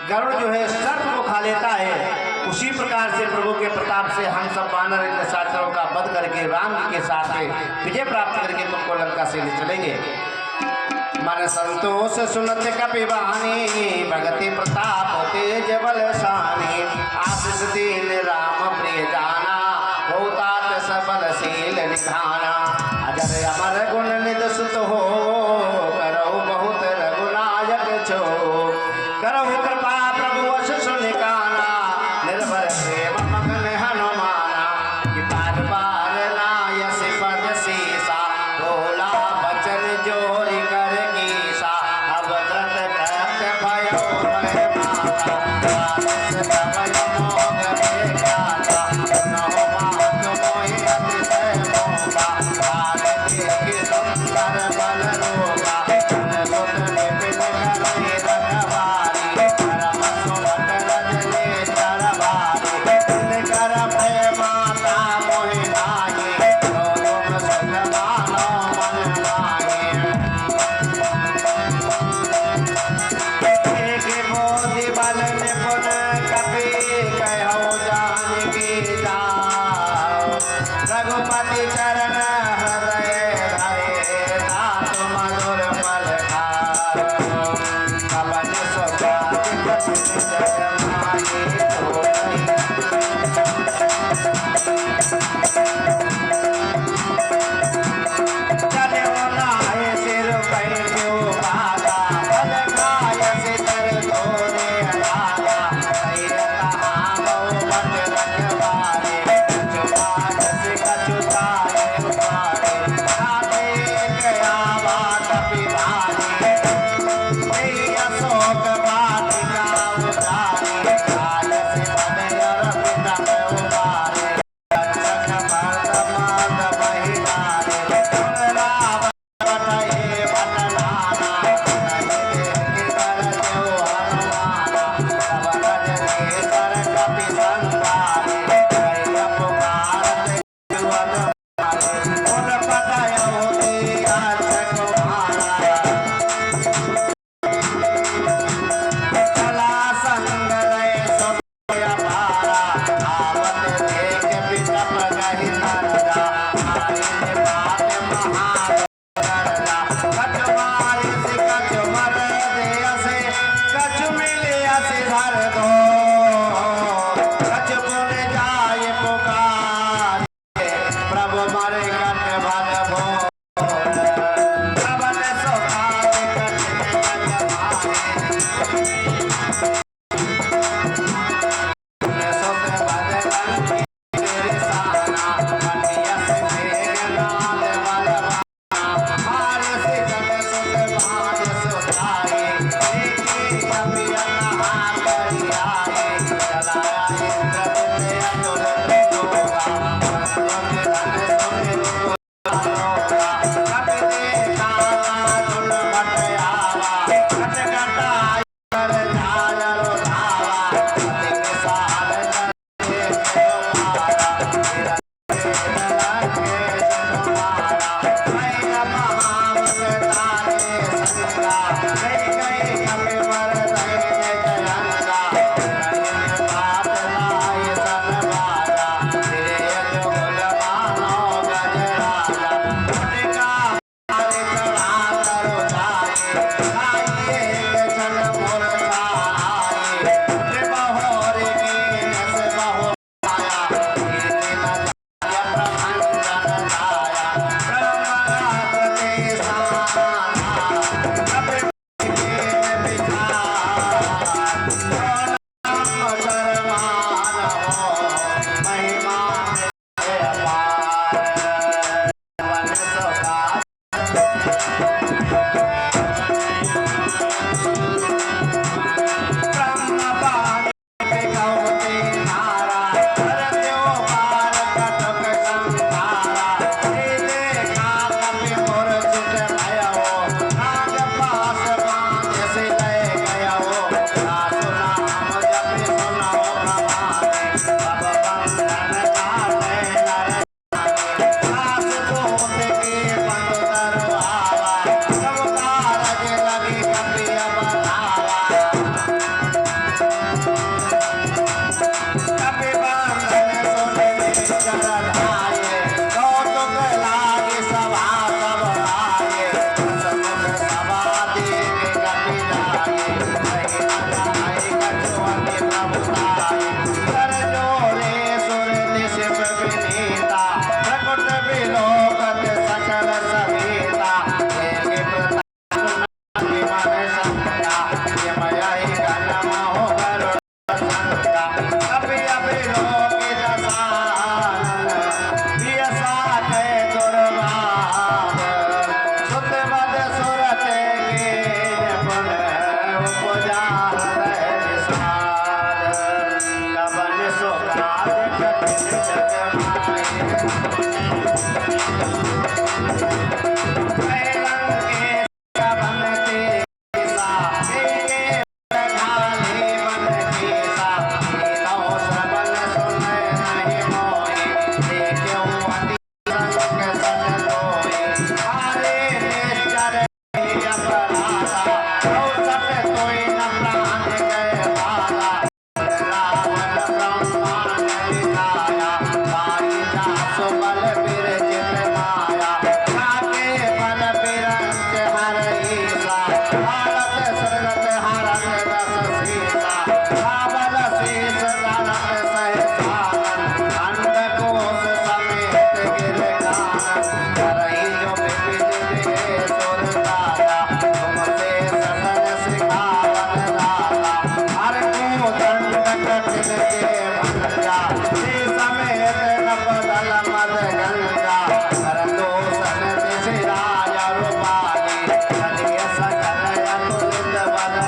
गरुड़ जो है सर्प को खा लेता है, उसी प्रकार से प्रभु के प्रताप से हम सब वानर इन निशाचरों का वध करके राम जी के साथ में विजय प्राप्त करके तुमको लंका से ले चलेंगे। मन संतोष सुनत कपिवानी, भगति प्रताप तेज बलशानी। आशीष दीन राम प्रिय जाना, होतात सबलशील निधाना। अजर अमर गुण निध सुत हो, करहु बहुत रघुनायक छो। करहु कृपा प्रभु वश सुनिकाना, निर्भर प्रेम मगन हनुमाना। कि बार बार नायस पद सीसा, बोला बचन जोरी कर कीसा। अब रघुपति चरण हृदय धरे नाथ मधुर मल पवन सिर पैर बाधा बल खाय सिर धोरे अनागा सकल अतुलित बल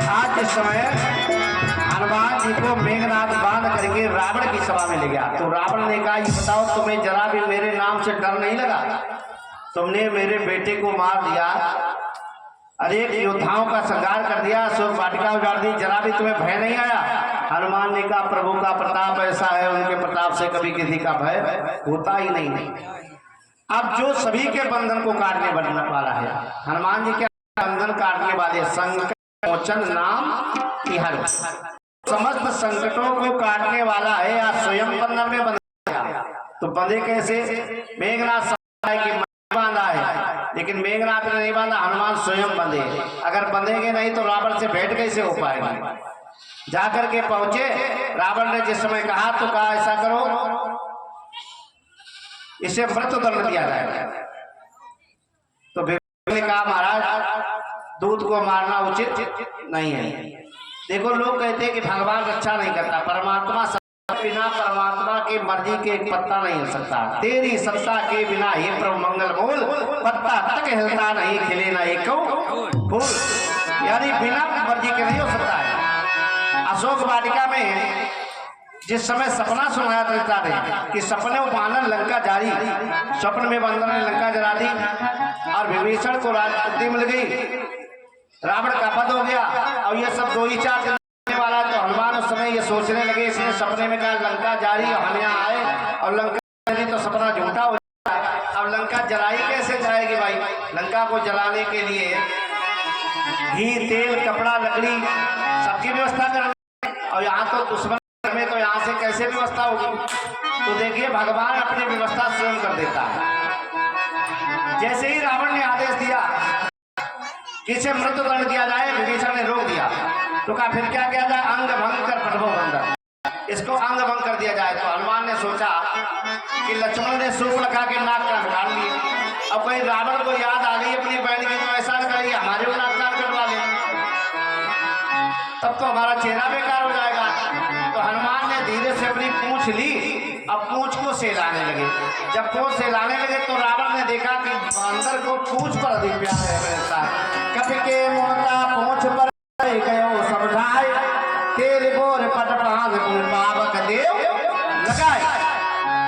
आज इस समय हनुमान जी को मेघनाथ बांध करके रावण की सभा में ले गया। तो रावण ने कहा, ये बताओ तुम्हें जरा भी मेरे नाम से डर नहीं लगा? तुमने मेरे बेटे को मार दिया, अनेक योद्धाओं का संहार कर दिया, शोक वाटिका उजाड़ दी, जरा भी तुम्हें भय नहीं आया? हनुमान ने कहा, प्रभु का प्रताप ऐसा है, उनके प्रताप से कभी किसी का भय होता ही नहीं। अब जो सभी के बंधन को काटने वाला है, हनुमान जी के बंधन काटने वाले संकट मोचन नाम तिहर, समस्त संकटों को काटने वाला है। या स्वयं बंधन में बंधा, तो बंधे कैसे? मेघनाथ की बांधा है, लेकिन मेघनाथ ने नहीं बांधा, हनुमान स्वयं बंधे। अगर बंधेंगे नहीं तो रावण से भेंट कैसे हो पाएगी? जाकर के पहुंचे, रावण ने जिस समय कहा तो कहा, ऐसा करो इसे मृत्यु दंड दिया जाएगा। तो ने कहा, महाराज दूध को मारना उचित नहीं है। देखो, लोग कहते हैं कि भगवान रक्षा नहीं करता, परमात्मा बिना परमात्मा की मर्जी के एक पत्ता नहीं हिल सकता। तेरी सत्ता के बिना हे प्रभु मंगल मूल, पत्ता तक हिलता नहीं, खिले ना एक फूल। यानी बिना मर्जी के नहीं हो सकता है। अशोक वाटिका में जिस समय सपना सुनाया देता है कि सपने में बानर लंका जारी, स्वप्न में बंदर ने लंका जला दी और विभीषण को राजगद्दी मिल गई, रावण का वध हो गया, और ये सब 2 ही 4 दिन वाला। तो हनुमान उस समय ये सोचने लगे, इसने सपने में कहा लंका जारी, हम यहाँ आए और लंका जारी, तो सपना झूठा हो जाता। अब लंका जलाई कैसे जाएगी भाई? लंका को जलाने के लिए घी, तेल, कपड़ा, लकड़ी सबकी व्यवस्था करनी, और यहाँ तो दुश्मन में, तो यहाँ से कैसे व्यवस्था होगी? तो देखिए, भगवान अपनी व्यवस्था स्वयं कर देता है। जैसे ही रावण ने आदेश दिया कि इसे मृत्यु दंड दिया जाए, विभीषण ने रोक दिया। तो कहा फिर क्या किया जाए? अंग भंग कर प्रभु बंधन, इसको अंग भंग कर दिया जाए। तो हनुमान ने सोचा कि लक्ष्मण ने सूर्पणखा के नाक कान काट लिए, अब कहीं रावण को याद आ गई अपनी बहन की, तो ऐसा करिए हमारे को नाक कान कटवा ले, तब तो हमारा चेहरा बेकार हो जाएगा। तो हनुमान ने धीरे से अपनी पूंछ ली, अब पूंछ को सहलाने लगे। जब पूंछ सहलाने लगे तो रावण ने देखा कि बंदर को पूंछ पर अधिक प्यार रहता है। कपि के मोहता पूंछ पर गयो समझाए, तेरे गोर पट पांग पावक देव लगाए।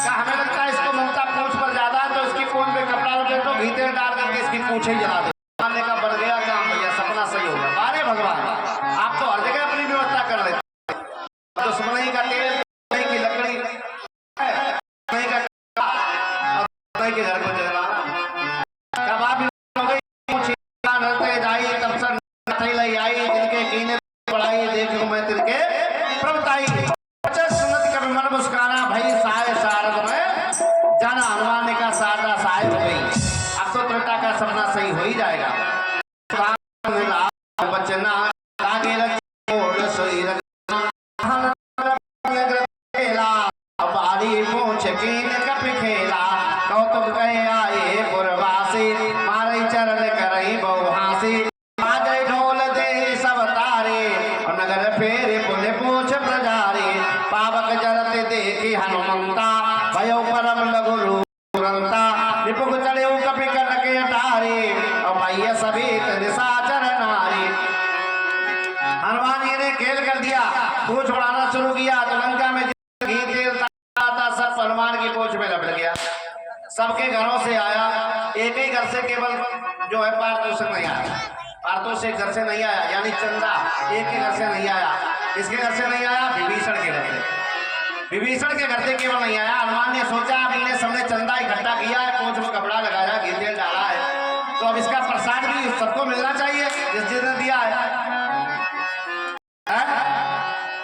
हमें लगता है इसको ममता पूंछ पर ज्यादा है, तो इसकी पूंछ पे कपड़ा लगे तो घी तेल डाल करके इसकी पूंछ ही जला दे। का बन गया काम भैया, सपना सही हो गया। बारे भगवान, आप तो हर जगह अपनी व्यवस्था कर लेते, दुश्मनी का तेल, की लकड़ी, के घर को जला, कब आप आई जिनके कीने पढ़ाई देखो मैं तिरके प्रभुताई, सुनत कभी मन मुस्काना भई सहाय शारद में जाना। हनुमान ने कहा शारदा सहाय हो गई, अब तो त्रेता का सपना सही हो ही जाएगा। बचना आगे बारी पूछ कीन कप खेला, कौतुक कहे आए पुरवासी, मारे चरण करई बहुहासी, बाजे ढोल दे सब तारे, और नगर फेरे पुल पूछ प्रजारे, पावक जरत देखी हनुमंता, भयो परम लघु रूरंता, निपुक चढ़े कपि कनक अटारे, और भैया सभी निशाचर नारी। हनुमान जी ने खेल कर दिया, पूछ उड़ाना शुरू किया, तो लंका में घी तेल था सब हनुमान की पूंछ में लपट गया। सबके घरों से आया, एक ही घर से केवल जो है पारतोषक नहीं आया, पारतोषक घर से नहीं आया, यानी चंदा एक ही घर से नहीं आया। इसके घर से नहीं आया, विभीषण के घर से, विभीषण के घर से केवल नहीं आया। हनुमान ने सोचा हमने सबने चंदा इकट्ठा किया है, पूंछ में कपड़ा लगाया, घी तेल डाला है, तो अब इसका प्रसाद भी सबको मिलना चाहिए जिसने दिया है।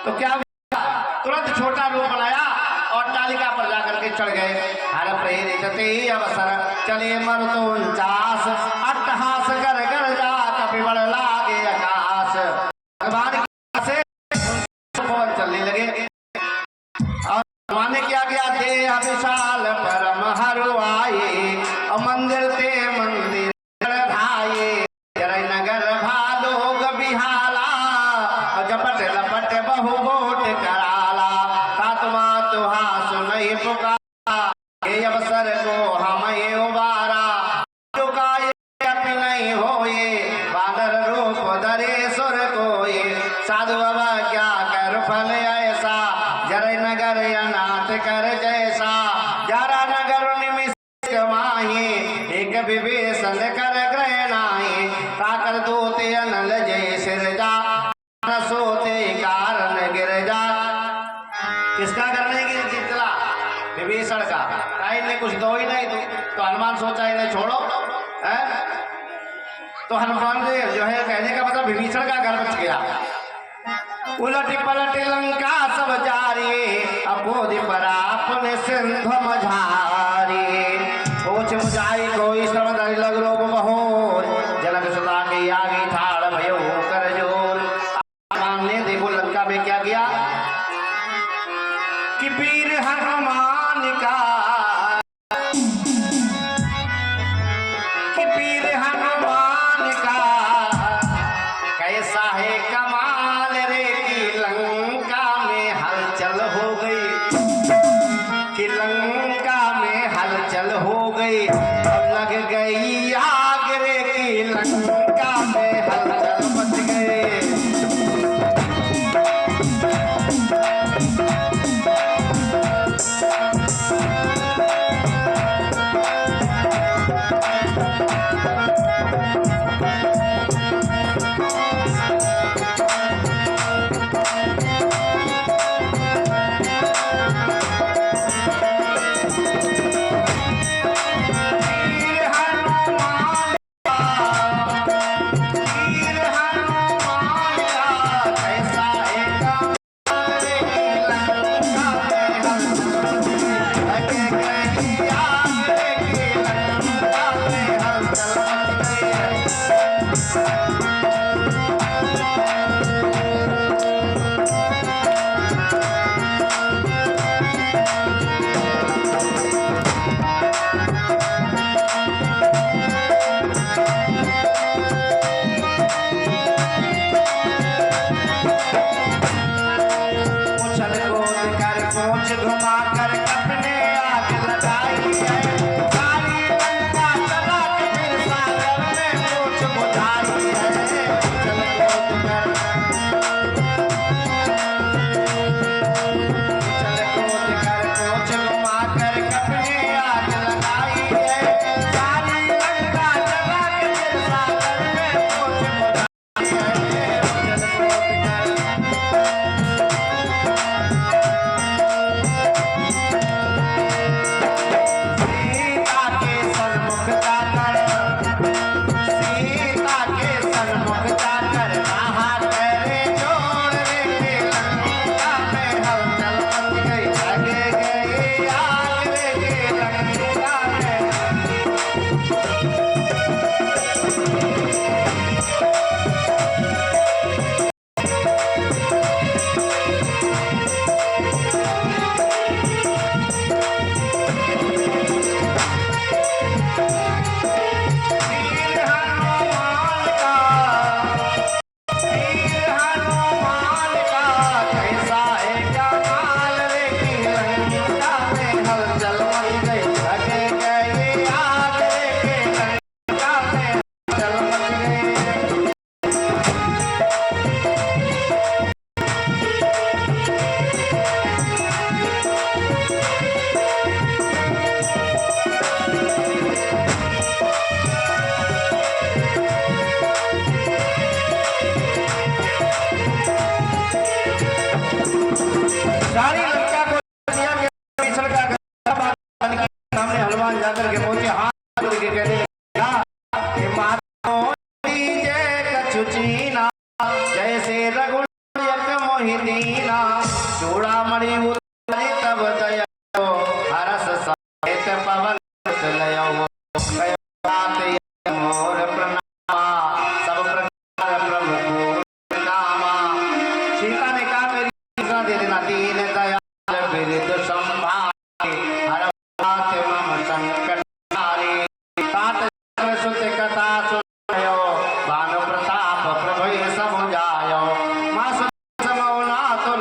तो क्या तुरंत छोटा रूप बनाया और तालिका पर जाकर के चढ़ गए। हर प्रेरित अवसर चले मरुतोंचास, अट्टहास कर कर जा कपिबड़ लागे आकाश। भगवान से पवन चलने लगे और भगवान ने क्या किया, दे विशाल परम हरुआए, और मंदिर ते मंदिर ढाए, नगर भालोग बिहाला, और झपट लपट बहु बोट कराला, तात्मा तुहा सुनई पुकारा, ये अवसर को हमें उबारा, चुका ये नहीं होए बादर साधु बाबा क्या कर फल ऐसा, जर नगर अनाथ कर जैसा, जरा नगर निमिष कमाए, एक विभीषण कर ग्रह नाये, ताकर दूते अनल जय सिरजा, न सोते कारण गिर जा। किसका करने की चितला? विभीषण का। इन्हें कुछ दो ही नहीं तो हनुमान सोचा इन्हें छोड़ो है? तो हनुमान जो है कहने का मतलब विभीषण का घर बच गया। उलट पलट लंका सब जारी, अपोधि पर आपने सिंधु मझारी, पूछ मुझाई कोई श्रम धरि लग रूप बहोर, जनक सुता के आगे ठाड़ भयो कर जोर। हनुमान ने देखो लंका में क्या किया कि वीर हनुमान का, कि वीर हनुमान का कैसा है कमाल रे, कि लंका में हलचल हो गई, कि लंका में हलचल हो गई, लग गई आग रे, कि लंका में हलचल मच गई। घुमा कर अपने आग लगाई है, सारी लंका चला के फिर सागर में पूछ बुझाई है। चल कूद कर पूछ घुमा कर अपने आग लगाई है, सारी लंका चला के फिर सागर में पूछ बुझाई है। चल कूद कर सारी लंका को दिया गया। विभीषण का सामने हनुमान जाकर के पहुंचे, हाथ जोड़ के कहने लगा कि मानो जय कछु चीना, जैसे रघुनायक मोहि दीना, चूड़ामणि उतारी तब दया, हरस सहित पवन लयो, मोर प्रणामा, सब प्रकार प्रभु को नामा। सीता ने कहा मेरी दे देना, दीन दयाल बिरद संभारे, हर बात मम संकट हारे, तात सुत कथा सुनयो, भानु प्रताप प्रभु समुझायो, माँ समौना तो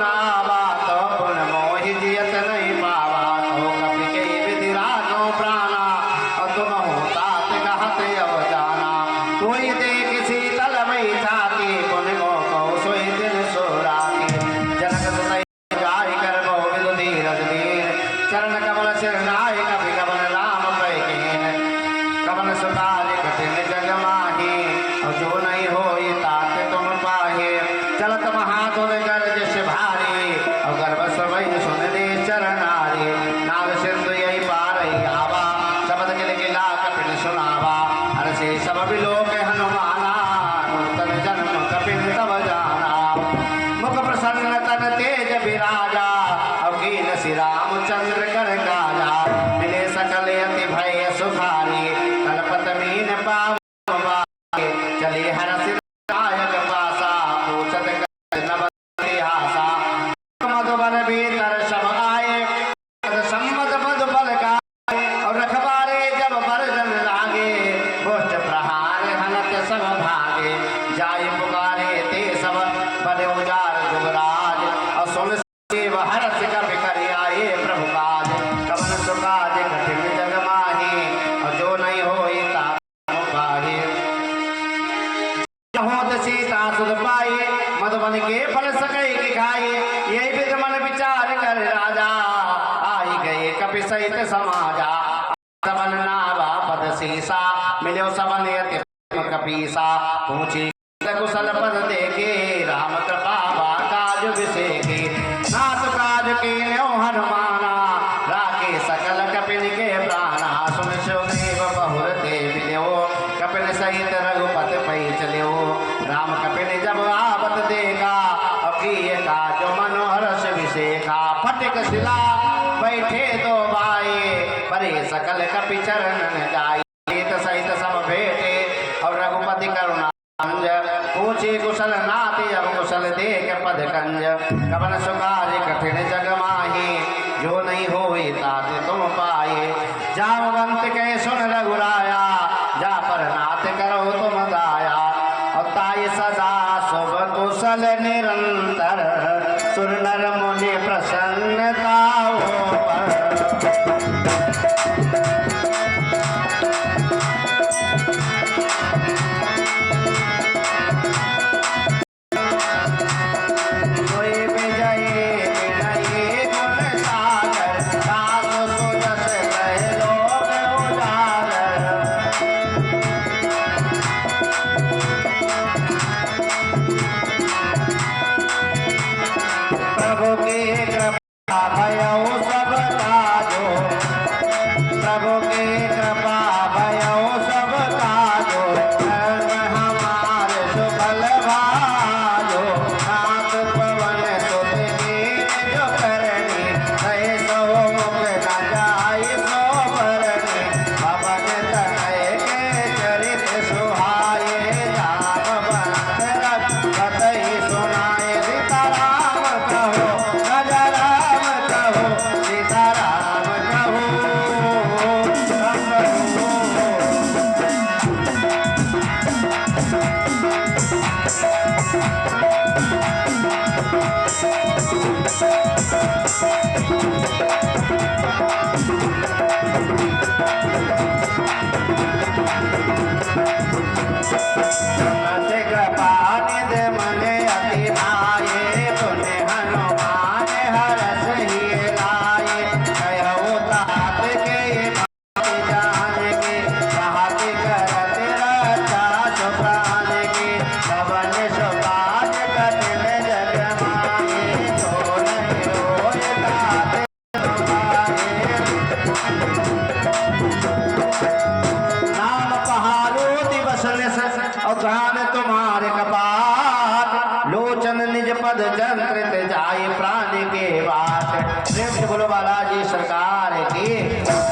विराजा अकीन श्री रामचंद्र कर काजा मिले सकल अति भय सुखारी कलपत मीन पाव चले हरस नायक पासा पूछत कर नवति हासा मधुबन भीतर सब आए सम्मत पद बल का और रखबारे जब बरजन लागे गोष्ठ प्रहार हनत सब भागे जाय पुकारे ते सब बड़े उजार जुगराज और सुन देव हरस कपि कर आए प्रभु काज कवन सुकाज कठिन जग माही और जो नहीं होई ता पाहे होत सीता सुध पाए मधुबन के फल सके की खाए यही विध मन विचार कर राजा आई गए कपि सहित समाजा सबन नावा पद सीसा मिलो सबन यति कपीसा पूछी कुशल पद देखे राम कृपा काज विषेखे नाथ काज के न्यो हनुमाना राखे सकल कपिन के प्राणा सुन सुदेव बहुर देव ल्यो कपिन सहित रघुपति पै चल्यो राम कपिन जब आवत देखा अकीय काज मनोहर विषेखा फटिक शिला बैठे दो बाए परे सकल कपि चरण जाए सहित सब भेटे और रघुपति करुणा पूछे कुशल नाते अब कुशल देख पद कंज कवन सुकाज कठिन जग माही जो नहीं होई ताते तुम पाए जामवंत के सुन रघुराया जा पर नाथ करो तुम दाया और ताय सदा शुभ कुशल निरंतर सुर नर मुनि प्रसन्नता तुम्हारे कपाट लोचन निज पद जंत्रित जाए प्राण के बाट। बोलो बालाजी सरकार की।